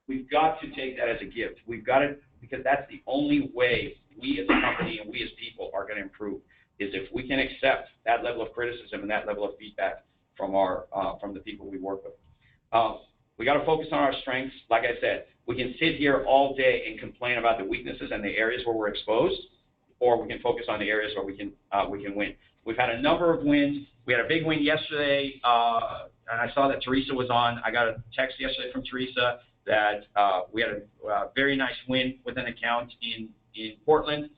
S1: we've got to take that as a gift. We've got to because that's the only way we as a company and we as people are going to improve, is if we can accept that level of criticism and that level of feedback from from the people we work with. We got to focus on our strengths. Like I said, we can sit here all day and complain about the weaknesses and the areas where we're exposed, or we can focus on the areas where we can win. We've had a number of wins. We had a big win yesterday, and I saw that Teresa was on. I got a text yesterday from Teresa that we had a very nice win with an account in Portland,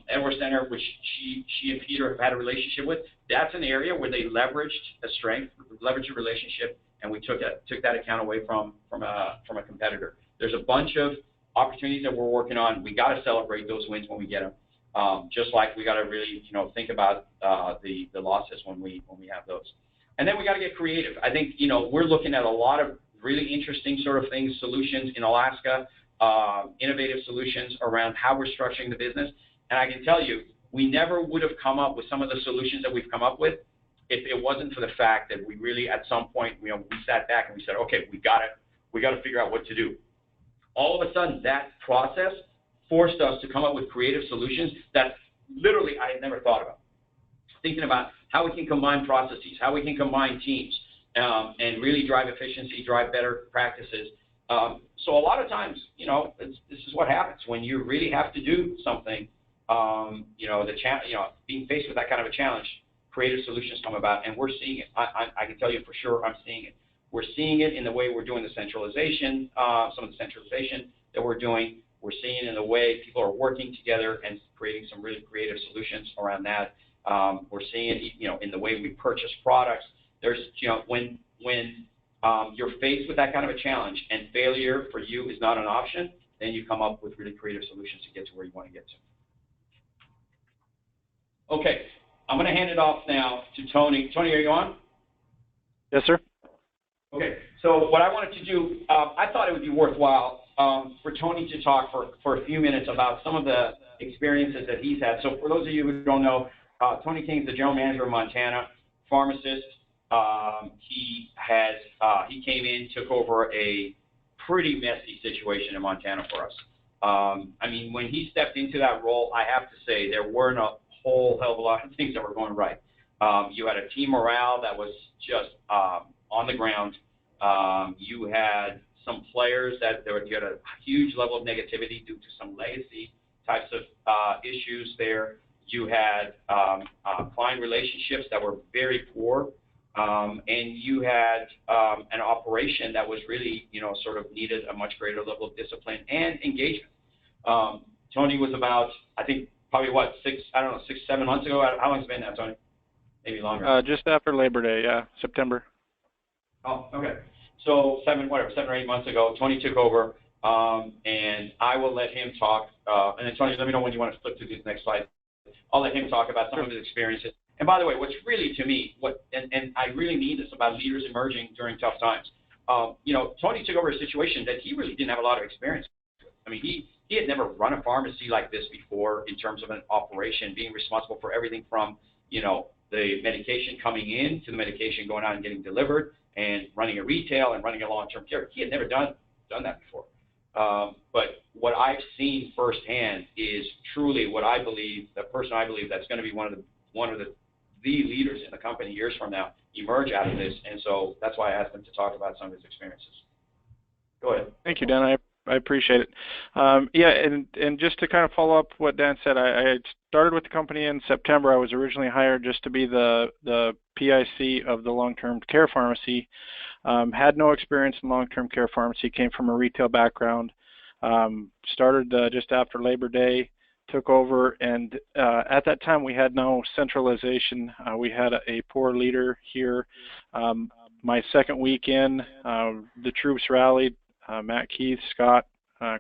S1: Edwards Center, which she and Peter have had a relationship with. That's an area where they leveraged a strength, leveraged a relationship, and we took that account away from a competitor. There's a bunch of opportunities that we're working on. We got to celebrate those wins when we get them, just like we got to really think about the losses when we have those. And then we got to get creative. I think we're looking at a lot of really interesting sort of things, solutions in Alaska, innovative solutions around how we're structuring the business. And I can tell you, we never would have come up with some of the solutions that we've come up with if it wasn't for the fact that we really, at some point, we sat back and we said, okay, we got to figure out what to do. All of a sudden, that process forced us to come up with creative solutions that literally I had never thought about. Thinking about how we can combine processes, how we can combine teams, and really drive efficiency, drive better practices. So a lot of times, this is what happens when you really have to do something. Being faced with that kind of a challenge, creative solutions come about, and we're seeing it. I can tell you for sure I'm seeing it. We're seeing it in the way we're doing the centralization, some of the centralization that we're doing. We're seeing it in the way people are working together and creating some really creative solutions around that. We're seeing it, in the way we purchase products. There's, when you're faced with that kind of a challenge and failure for you is not an option, then you come up with really creative solutions to get to where you want to get to. Okay, I'm going to hand it off now to Tony. Tony, are you on?
S9: Yes, sir.
S1: Okay, so what I wanted to do, I thought it would be worthwhile for Tony to talk for a few minutes about some of the experiences that he's had. So for those of you who don't know, Tony King is the general manager of Montana, pharmacist. He came in, took over a pretty messy situation in Montana for us. When he stepped into that role, I have to say there weren't a whole hell of a lot of things that were going right. You had a team morale that was just on the ground. You had some players you had a huge level of negativity due to some legacy types of issues there. You had client relationships that were very poor, and you had an operation that was really, sort of needed a much greater level of discipline and engagement. Tony was about, I think, probably 6-7 months ago. How long has it been now, Tony? Maybe longer.
S9: Just after Labor Day, yeah, September.
S1: Oh, okay. So 7 or 8 months ago, Tony took over, and I will let him talk. And then Tony, let me know when you want to flip to this next slide. I'll let him talk about some of his experiences. And by the way, what's really, to me, and I really mean this about leaders emerging during tough times. Tony took over a situation that he really didn't have a lot of experience with. He had never run a pharmacy like this before in terms of an operation, being responsible for everything from, the medication coming in to the medication going out and getting delivered, and running a retail and running a long-term care. He had never done that before. But what I've seen firsthand is truly what I believe, the person I believe that's going to be one of the leaders in the company years from now emerge out of this. And so that's why I asked him to talk about some of his experiences. Go ahead.
S9: Thank you, Dan. I appreciate it. And just to kind of follow up what Dan said, I started with the company in September. I was originally hired just to be the PIC of the long-term care pharmacy. Had no experience in long-term care pharmacy, came from a retail background. Started just after Labor Day, took over, and at that time we had no centralization. We had a poor leader here. My second week in, the troops rallied. Matt Keith, Scott,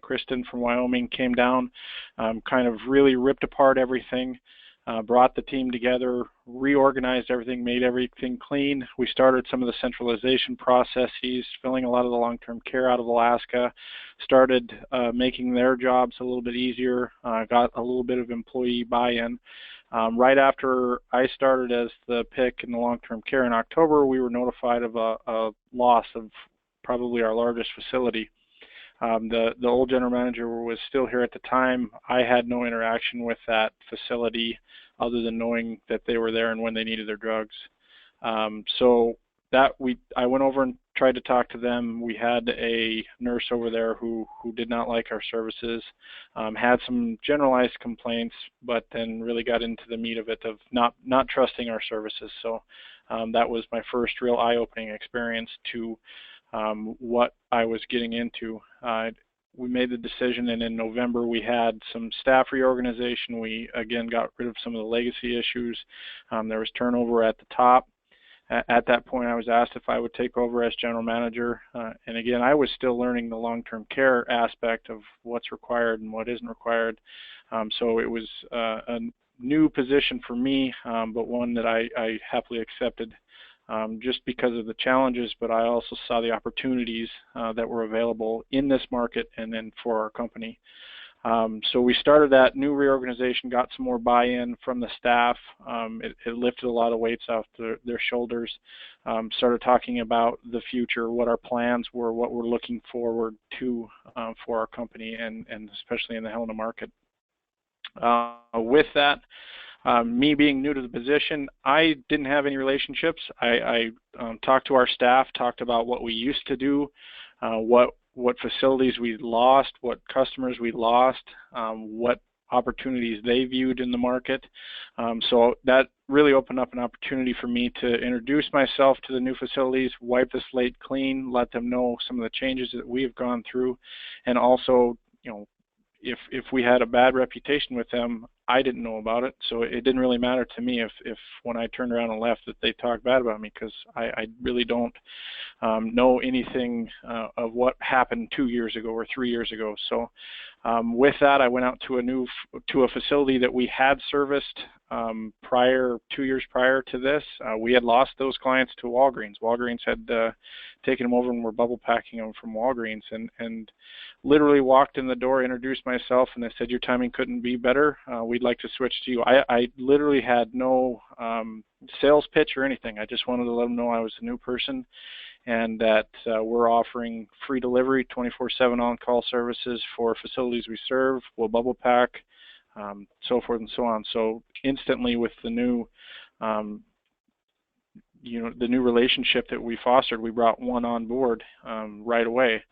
S9: Kristen from Wyoming came down, kind of really ripped apart everything, brought the team together, reorganized everything, made everything clean. We started some of the centralization processes, filling a lot of the long-term care out of Alaska, started making their jobs a little bit easier, got a little bit of employee buy-in. Right after I started as the pick in the long-term care in October, we were notified of a loss of probably our largest facility. The old general manager was still here at the time. I had no interaction with that facility other than knowing that they were there and when they needed their drugs. So I went over and tried to talk to them. We had a nurse over there who did not like our services, had some generalized complaints, but then really got into the meat of it of not trusting our services. So that was my first real eye-opening experience to what I was getting into. We made the decision, and in November we had some staff reorganization. We again got rid of some of the legacy issues. There was turnover at the top. At that point, I was asked if I would take over as general manager. And again, I was still learning the long-term care aspect of what's required and what isn't required. So it was a new position for me, but one that I happily accepted just because of the challenges, but I also saw the opportunities that were available in this market and then for our company. So we started that new reorganization, got some more buy-in from the staff. It lifted a lot of weights off their shoulders, started talking about the future, what our plans were, what we're looking forward to for our company, and especially in the Helena market. With that, me being new to the position, I didn't have any relationships. I talked to our staff, talked about what we used to do, what facilities we lost, what customers we lost, what opportunities they viewed in the market. So that really opened up an opportunity for me to introduce myself to the new facilities, wipe the slate clean, let them know some of the changes that we have gone through, and also, if we had a bad reputation with them, I didn't know about it, so it didn't really matter to me if when I turned around and left that they talked bad about me, because I really don't know anything of what happened 2 years ago or 3 years ago. So with that, I went out to a facility that we had serviced 2 years prior to this. We had lost those clients to Walgreens. Walgreens had taken them over and were bubble packing them from Walgreens, and literally walked in the door, introduced myself, and they said, "Your timing couldn't be better. We'd like to switch to you." I literally had no sales pitch or anything. I just wanted to let them know I was a new person and that we're offering free delivery, 24/7 on-call services for facilities we serve. We'll bubble pack, so forth and so on. So instantly, with the new the new relationship that we fostered, we brought one on board right away.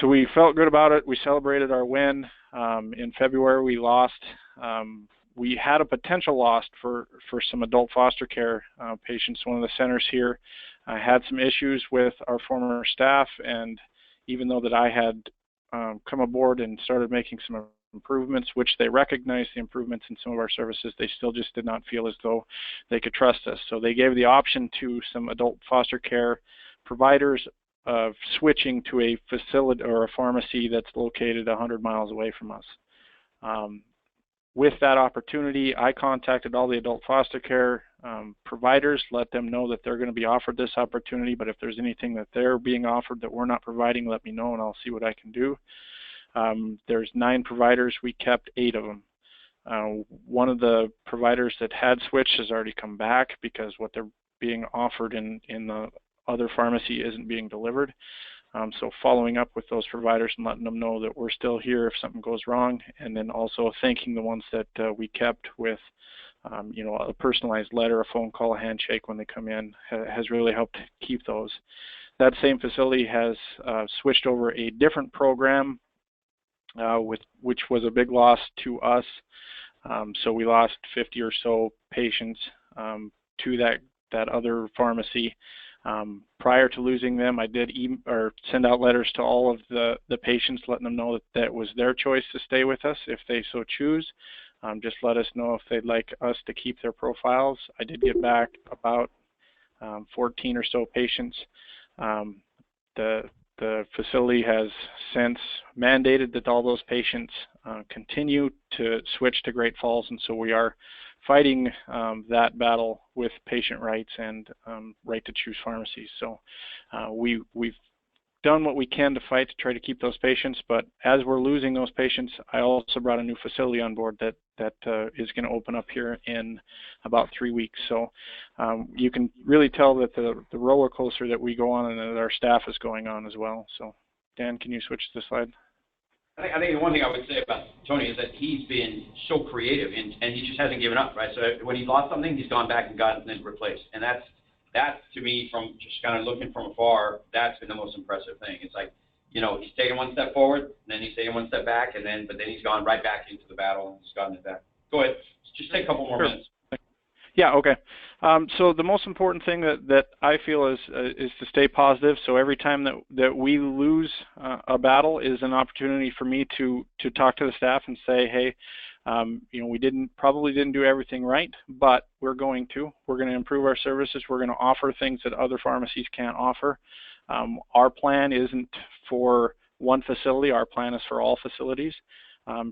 S9: So we felt good about it. We celebrated our win. In February, we lost. We had a potential loss for some adult foster care patients. One of the centers here had some issues with our former staff, and even though that I had come aboard and started making some improvements, which they recognized the improvements in some of our services, they still just did not feel as though they could trust us. So they gave the option to some adult foster care providers of switching to a facility or a pharmacy that's located 100 miles away from us. With that opportunity, I contacted all the adult foster care providers, let them know that they're going to be offered this opportunity, but if there's anything that they're being offered that we're not providing, let me know and I'll see what I can do. There's 9 providers. We kept 8 of them. One of the providers that had switched has already come back because what they're being offered in the other pharmacy isn't being delivered. So following up with those providers and letting them know that we're still here if something goes wrong, and then also thanking the ones that we kept with a personalized letter, a phone call, a handshake when they come in has really helped keep those. That same facility has switched over a different program, which was a big loss to us. So we lost 50 or so patients to that other pharmacy. Prior to losing them, I did send out letters to all of the patients, letting them know that it was their choice to stay with us if they so choose. Just let us know if they'd like us to keep their profiles. I did get back about 14 or so patients. The facility has since mandated that all those patients continue to switch to Great Falls, and so we are fighting that battle with patient rights and right to choose pharmacies. So we've done what we can to fight to try to keep those patients, but as we're losing those patients, I also brought a new facility on board that is going to open up here in about 3 weeks. So you can really tell that the roller coaster that we go on and that our staff is going on as well. So Dan, can you switch the slide?
S1: I think the one thing I would say about Tony is that he's been so creative and he just hasn't given up, right? So when he lost something, he's gone back and gotten it replaced. And that's to me, from just kind of looking from afar, that's been the most impressive thing. It's like, you know, he's taken one step forward, and then he's taken one step back, but then he's gone right back into the battle and he's gotten it back. Go ahead. Just take a couple more minutes.
S9: Yeah, okay. So the most important thing that I feel is to stay positive. So every time that we lose a battle is an opportunity for me to talk to the staff and say, hey, you know, we probably didn't do everything right, but we're going to improve our services. We're going to offer things that other pharmacies can't offer. Our plan isn't for one facility. Our plan is for all facilities.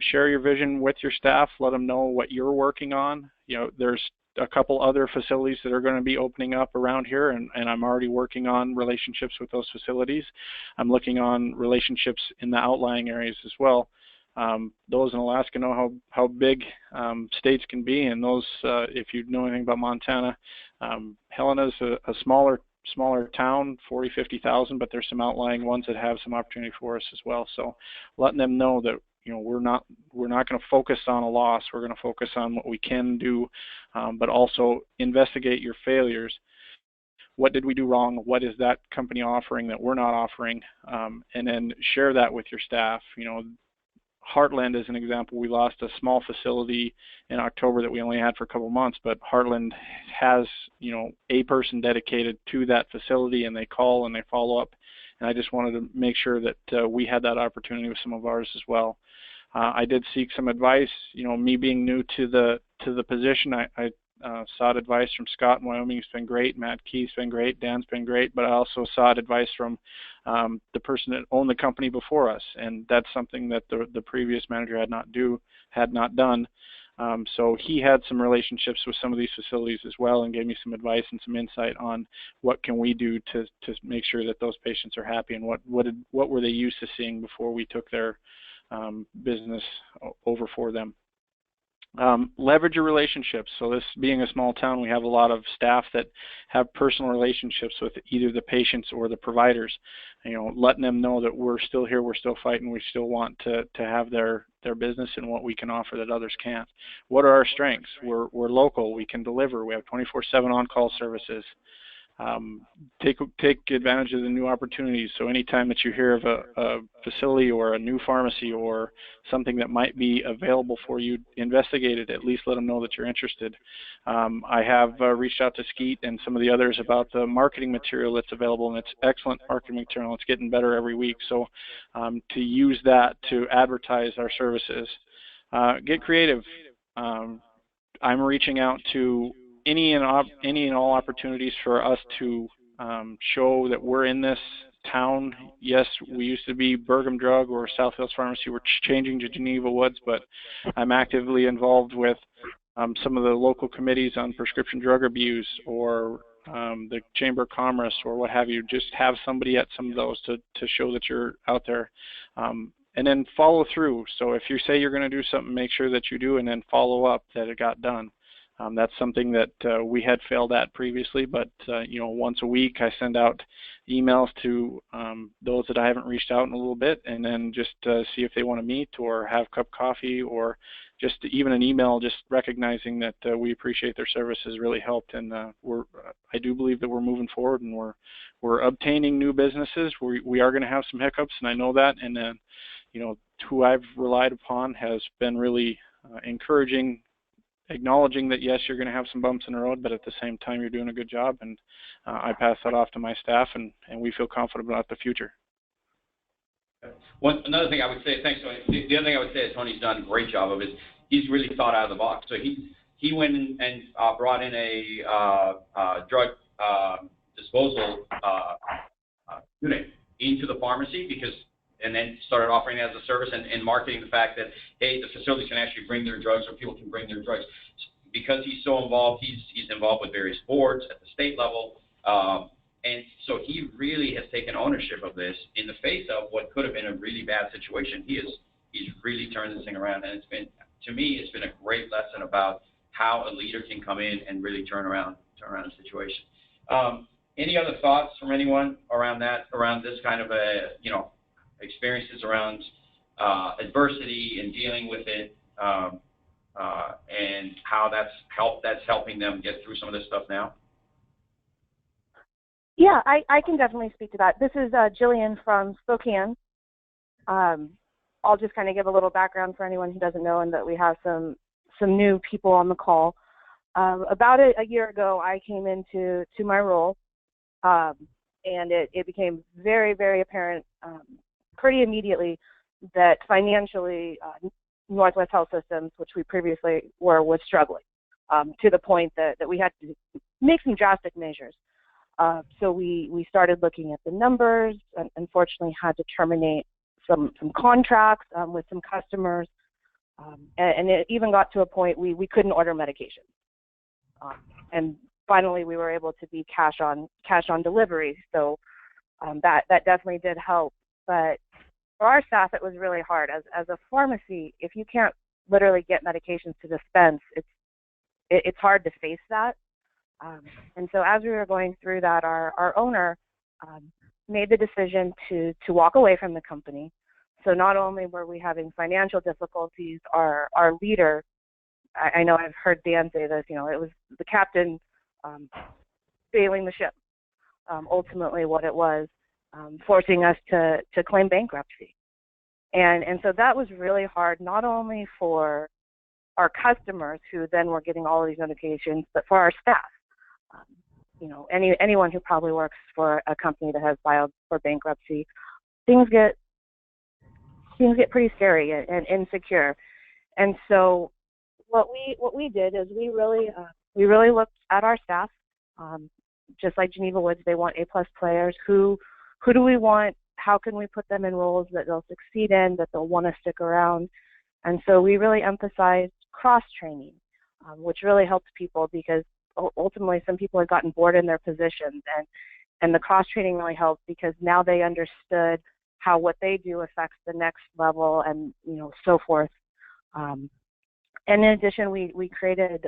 S9: Share your vision with your staff. Let them know what you're working on. You know, there's a couple other facilities that are going to be opening up around here, and I'm already working on relationships with those facilities. I'm looking on relationships in the outlying areas as well. Those in Alaska know how big states can be, and those, if you know anything about Montana, Helena's a smaller town, 40, 50,000, but there's some outlying ones that have some opportunity for us as well. So letting them know that, you know, we're not going to focus on a loss. We're going to focus on what we can do, but also investigate your failures. What did we do wrong? What is that company offering that we're not offering? And then share that with your staff. You know, Heartland is an example. We lost a small facility in October that we only had for a couple months, but Heartland has, you know, a person dedicated to that facility, and they call and they follow up. And I just wanted to make sure that we had that opportunity with some of ours as well. I did seek some advice. You know, me being new to the position, I sought advice from Scott in Wyoming. He's been great. Matt Key's been great. Dan's been great. But I also sought advice from the person that owned the company before us, and that's something that the previous manager had not done. So he had some relationships with some of these facilities as well, and gave me some advice and some insight on what can we do to make sure that those patients are happy, and what were they used to seeing before we took their business over for them. Leverage your relationships. So this being a small town, we have a lot of staff that have personal relationships with either the patients or the providers. You know, letting them know that we're still here, we're still fighting, we still want to have their business and what we can offer that others can't. What are our strengths? We're local, we can deliver, we have 24/7 on-call services. Take advantage of the new opportunities. So anytime that you hear of a facility or a new pharmacy or something that might be available for you, investigate it. At least let them know that you're interested. I have reached out to Skeet and some of the others about the marketing material that's available, and it's excellent marketing material. It's getting better every week. So to use that to advertise our services. Get creative. I'm reaching out to any and all opportunities for us to show that we're in this town. Yes, we used to be Bergam Drug or South Hills Pharmacy. We're changing to Geneva Woods, but I'm actively involved with some of the local committees on prescription drug abuse or the Chamber of Commerce or what have you. Just have somebody at some of those to show that you're out there. And then follow through. So if you say you're going to do something, make sure that you do, and then follow up that it got done. That's something that we had failed at previously, but you know, once a week I send out emails to those that I haven't reached out in a little bit, and then just see if they want to meet or have a cup of coffee, or just even an email, just recognizing that we appreciate their service has really helped. And I do believe that we're moving forward, and we're obtaining new businesses. We are going to have some hiccups, and I know that. And then, you know, who I've relied upon has been really encouraging, acknowledging that yes, you're going to have some bumps in the road, but at the same time you're doing a good job, and I pass that off to my staff, and we feel confident about the future.
S1: Another thing I would say, thanks Tony. The other thing I would say that Tony's done a great job of is he's really thought out of the box. So he went in and brought in a drug disposal unit into the pharmacy and then started offering it as a service and marketing the fact that, hey, the facilities can actually bring their drugs, or people can bring their drugs. Because he's so involved, he's involved with various boards at the state level, and so he really has taken ownership of this in the face of what could have been a really bad situation. He's really turned this thing around, and to me, it's been a great lesson about how a leader can come in and really turn around a situation. Any other thoughts from anyone around this kind of a, you know, experiences around adversity and dealing with it, and how that's helping them get through some of this stuff now?
S7: Yeah, I can definitely speak to that. This is Jillian from Spokane. I'll just kind of give a little background for anyone who doesn't know, and that we have some new people on the call. About a year ago, I came into my role, and it became very, very apparent pretty immediately that financially Northwest Health Systems, which we previously was struggling to the point that we had to make some drastic measures. So we started looking at the numbers, and unfortunately had to terminate some contracts with some customers, and it even got to a point we couldn't order medication. And finally, we were able to be cash on delivery. So that definitely did help. But for our staff, it was really hard. As a pharmacy, if you can't literally get medications to dispense, it's hard to face that. And so as we were going through that, our owner made the decision to walk away from the company. So not only were we having financial difficulties, our leader, I know I've heard Dan say this, it was the captain failing the ship, ultimately what it was, forcing us to claim bankruptcy. And so that was really hard, not only for our customers who then were getting all of these medications, but for our staff. Anyone who probably works for a company that has filed for bankruptcy, things get pretty scary and insecure. And so what we did is we really looked at our staff, just like Geneva Woods. They want A+ players. Who do we want? How can we put them in roles that they'll succeed in, that they'll want to stick around? And so we really emphasized cross-training, which really helped people, because ultimately some people had gotten bored in their positions, and the cross-training really helped because now they understood how what they do affects the next level, and so forth. And in addition, we created,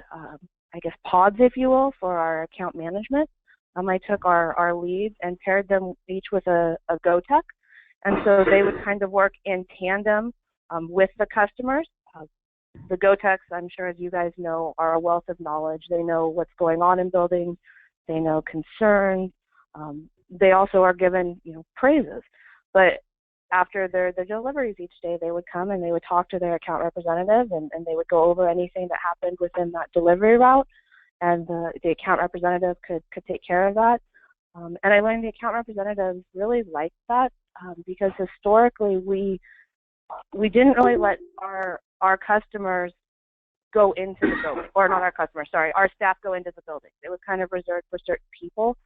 S7: pods, if you will, for our account management. I took our leads and paired them each with a Go-Tech, and so they would kind of work in tandem with the customers. The Go-Techs, I'm sure as you guys know, are a wealth of knowledge. They know what's going on in buildings. They know concerns. They also are given, praises. But after their deliveries each day, they would come and they would talk to their account representative, and they would go over anything that happened within that delivery route, and the account representative could take care of that. And I learned the account representatives really liked that because historically we didn't really let our customers go into the building, or not our customers, sorry, our staff go into the building. It was kind of reserved for certain people.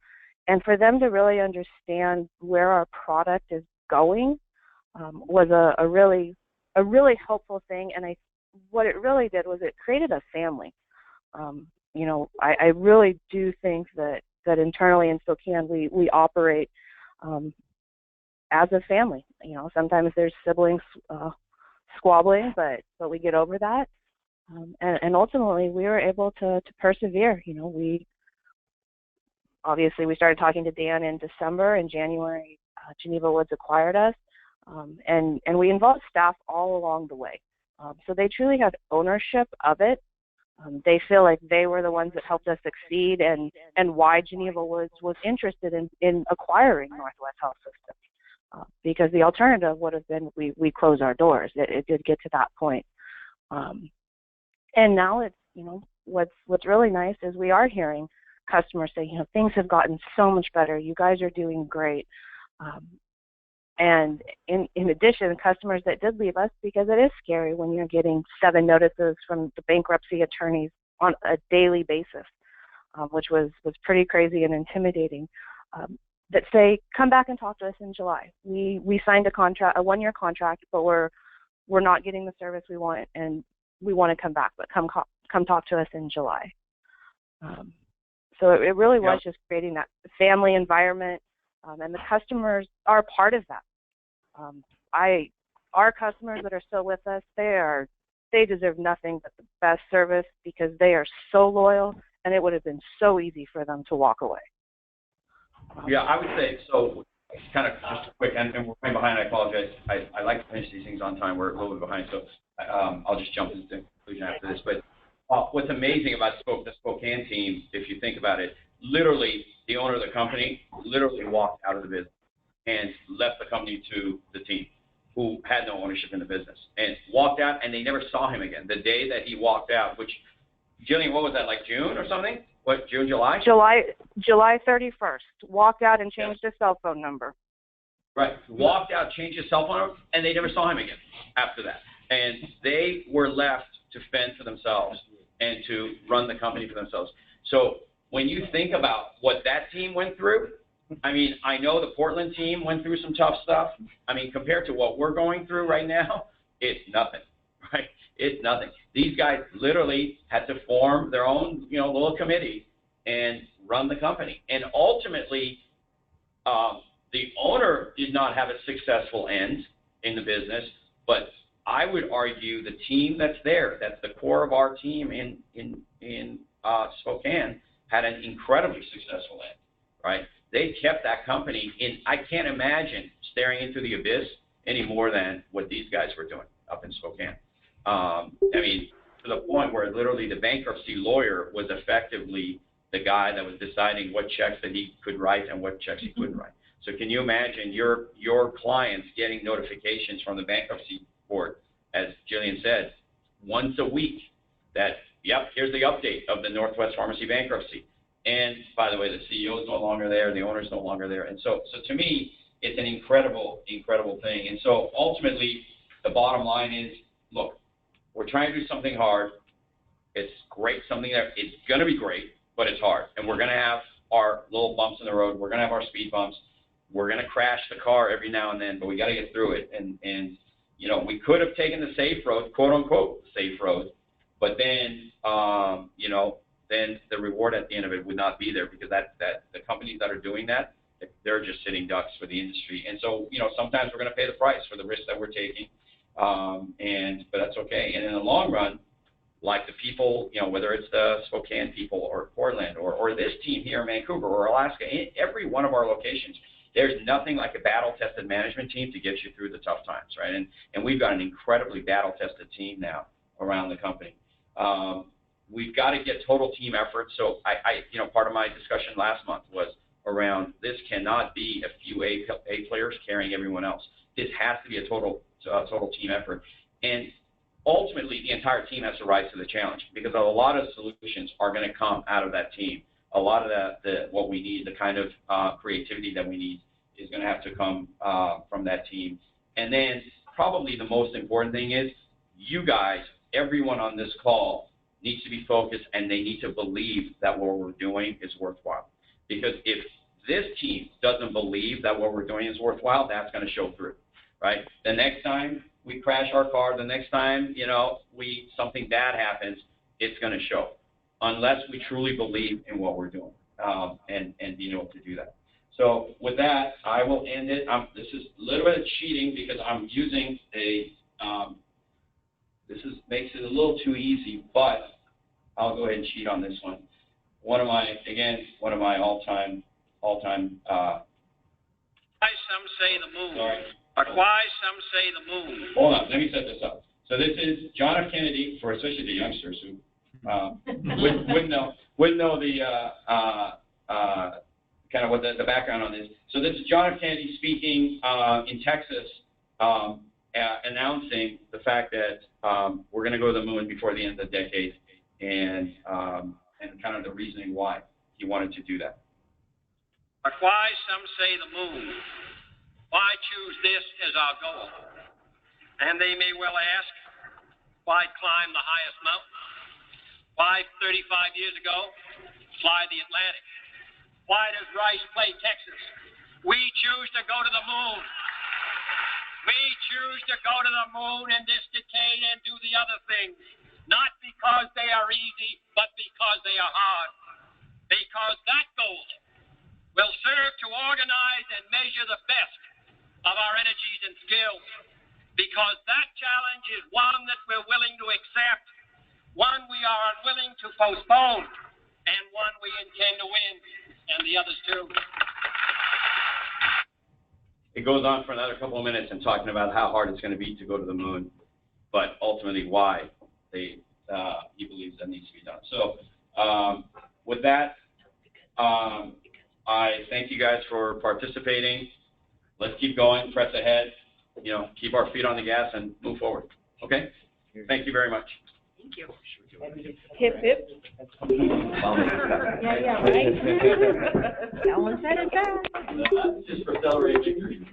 S7: And for them to really understand where our product is going was a really helpful thing. And what it really did was it created a family. I really do think that internally in Spokane we operate as a family. Sometimes there's siblings squabbling, but we get over that. And ultimately we were able to persevere. We started talking to Dan in December. In January, Geneva Woods acquired us, and we involved staff all along the way. So they truly had ownership of it. They feel like they were the ones that helped us succeed, and why Geneva Woods was interested in acquiring Northwest Health Systems, because the alternative would have been we close our doors. It did get to that point. And now it's, what's really nice is we are hearing customers say, things have gotten so much better. You guys are doing great. And in addition, customers that did leave us, because it is scary when you're getting 7 notices from the bankruptcy attorneys on a daily basis, which was pretty crazy and intimidating, that say, come back and talk to us in July. We signed a 1-year contract, but we're not getting the service we want, and we want to come back, but come talk to us in July. So it really was just creating that family environment, and the customers are part of that. Our customers that are still with us, they deserve nothing but the best service, because they are so loyal, and it would have been so easy for them to walk away.
S1: Yeah, I would say so. kind of just quick, and we're running behind. I apologize. I like to finish these things on time. We're a little bit behind, so I'll just jump into the conclusion after this. But what's amazing about the Spokane team, if you think about it, literally the owner of the company literally walked out of the business and left the company to the team, who had no ownership in the business, and walked out, and they never saw him again. The day that he walked out, which, Jillian, what was that, like June or something? What, June, July?
S10: July 31st. Walked out and changed his cell phone number.
S1: Right. Walked out, changed his cell phone number, and they never saw him again after that. And they were left to fend for themselves and to run the company for themselves. So when you think about what that team went through, I mean, I know the Portland team went through some tough stuff. I mean, compared to what we're going through right now, it's nothing, right? It's nothing. These guys literally had to form their own, little committee and run the company. And ultimately, the owner did not have a successful end in the business, but I would argue the team that's there, that's the core of our team in Spokane, had an incredibly successful end, right? They kept that company in, I can't imagine staring into the abyss any more than what these guys were doing up in Spokane. I mean, to the point where literally the bankruptcy lawyer was effectively the guy that was deciding what checks that he could write and what checks he couldn't write. So can you imagine your clients getting notifications from the bankruptcy court, as Jillian said, once a week that, yep, here's the update of the Northwest Pharmacy bankruptcy. And by the way, the CEO is no longer there, the owner is no longer there. And so to me, it's an incredible, incredible thing. And so ultimately, the bottom line is, look, we're trying to do something hard. It's great, something that it's going to be great, but it's hard. And we're going to have our little bumps in the road. We're going to have our speed bumps. We're going to crash the car every now and then, but we got to get through it. And we could have taken the safe road, quote unquote, safe road, but then, then the reward at the end of it would not be there, because that the companies that are doing that, they're just sitting ducks for the industry. And so, sometimes we're going to pay the price for the risk that we're taking. But that's okay. And in the long run, like the people, whether it's the Spokane people or Portland or this team here in Vancouver or Alaska, in every one of our locations, there's nothing like a battle-tested management team to get you through the tough times, right? And we've got an incredibly battle-tested team now around the company. We've got to get total team effort. So part of my discussion last month was around this cannot be a few A players carrying everyone else. This has to be a total team effort. And ultimately, the entire team has to rise to the challenge, because a lot of solutions are going to come out of that team. A lot of what we need, the kind of creativity that we need, is going to have to come from that team. And then probably the most important thing is you guys, everyone on this call, needs to be focused, and they need to believe that what we're doing is worthwhile. Because if this team doesn't believe that what we're doing is worthwhile, that's going to show through, right? The next time we crash our car, the next time, something bad happens, it's going to show, unless we truly believe in what we're doing and being able to do that. So with that, I will end it. This is a little bit of cheating because I'm using makes it a little too easy, but I'll go ahead and cheat on this one. One of my all-time. Why
S11: some say the moon.
S1: Sorry.
S11: But why some say the moon.
S1: Hold on, let me set this up. So this is John F. Kennedy, for especially the youngsters who wouldn't know the kind of what the background on this. So this is John F. Kennedy speaking in Texas, announcing the fact that we're going to go to the moon before the end of the decade, and kind of the reasoning why he wanted to do that.
S11: But why some say the moon? Why choose this as our goal? And they may well ask, why climb the highest mountain? Why 35 years ago fly the Atlantic? Why does Rice play Texas? We choose to go to the moon. We choose to go to the moon in this decade and do the other things, not because they are easy, but because they are hard. Because that goal will serve to organize and measure the best of our energies and skills. Because that challenge is one that we're willing to accept, one we are unwilling to postpone, and one we intend to win, and the others too.
S1: goes on for another couple of minutes and talking about how hard it's going to be to go to the moon, but ultimately why he believes that needs to be done. So with that, I thank you guys for participating. Let's keep going, press ahead, keep our feet on the gas and move forward. Okay? Thank you very much.
S8: Thank you.
S2: Hip, hip. Yeah, right? No one said it back.
S1: Just for celebrating victory.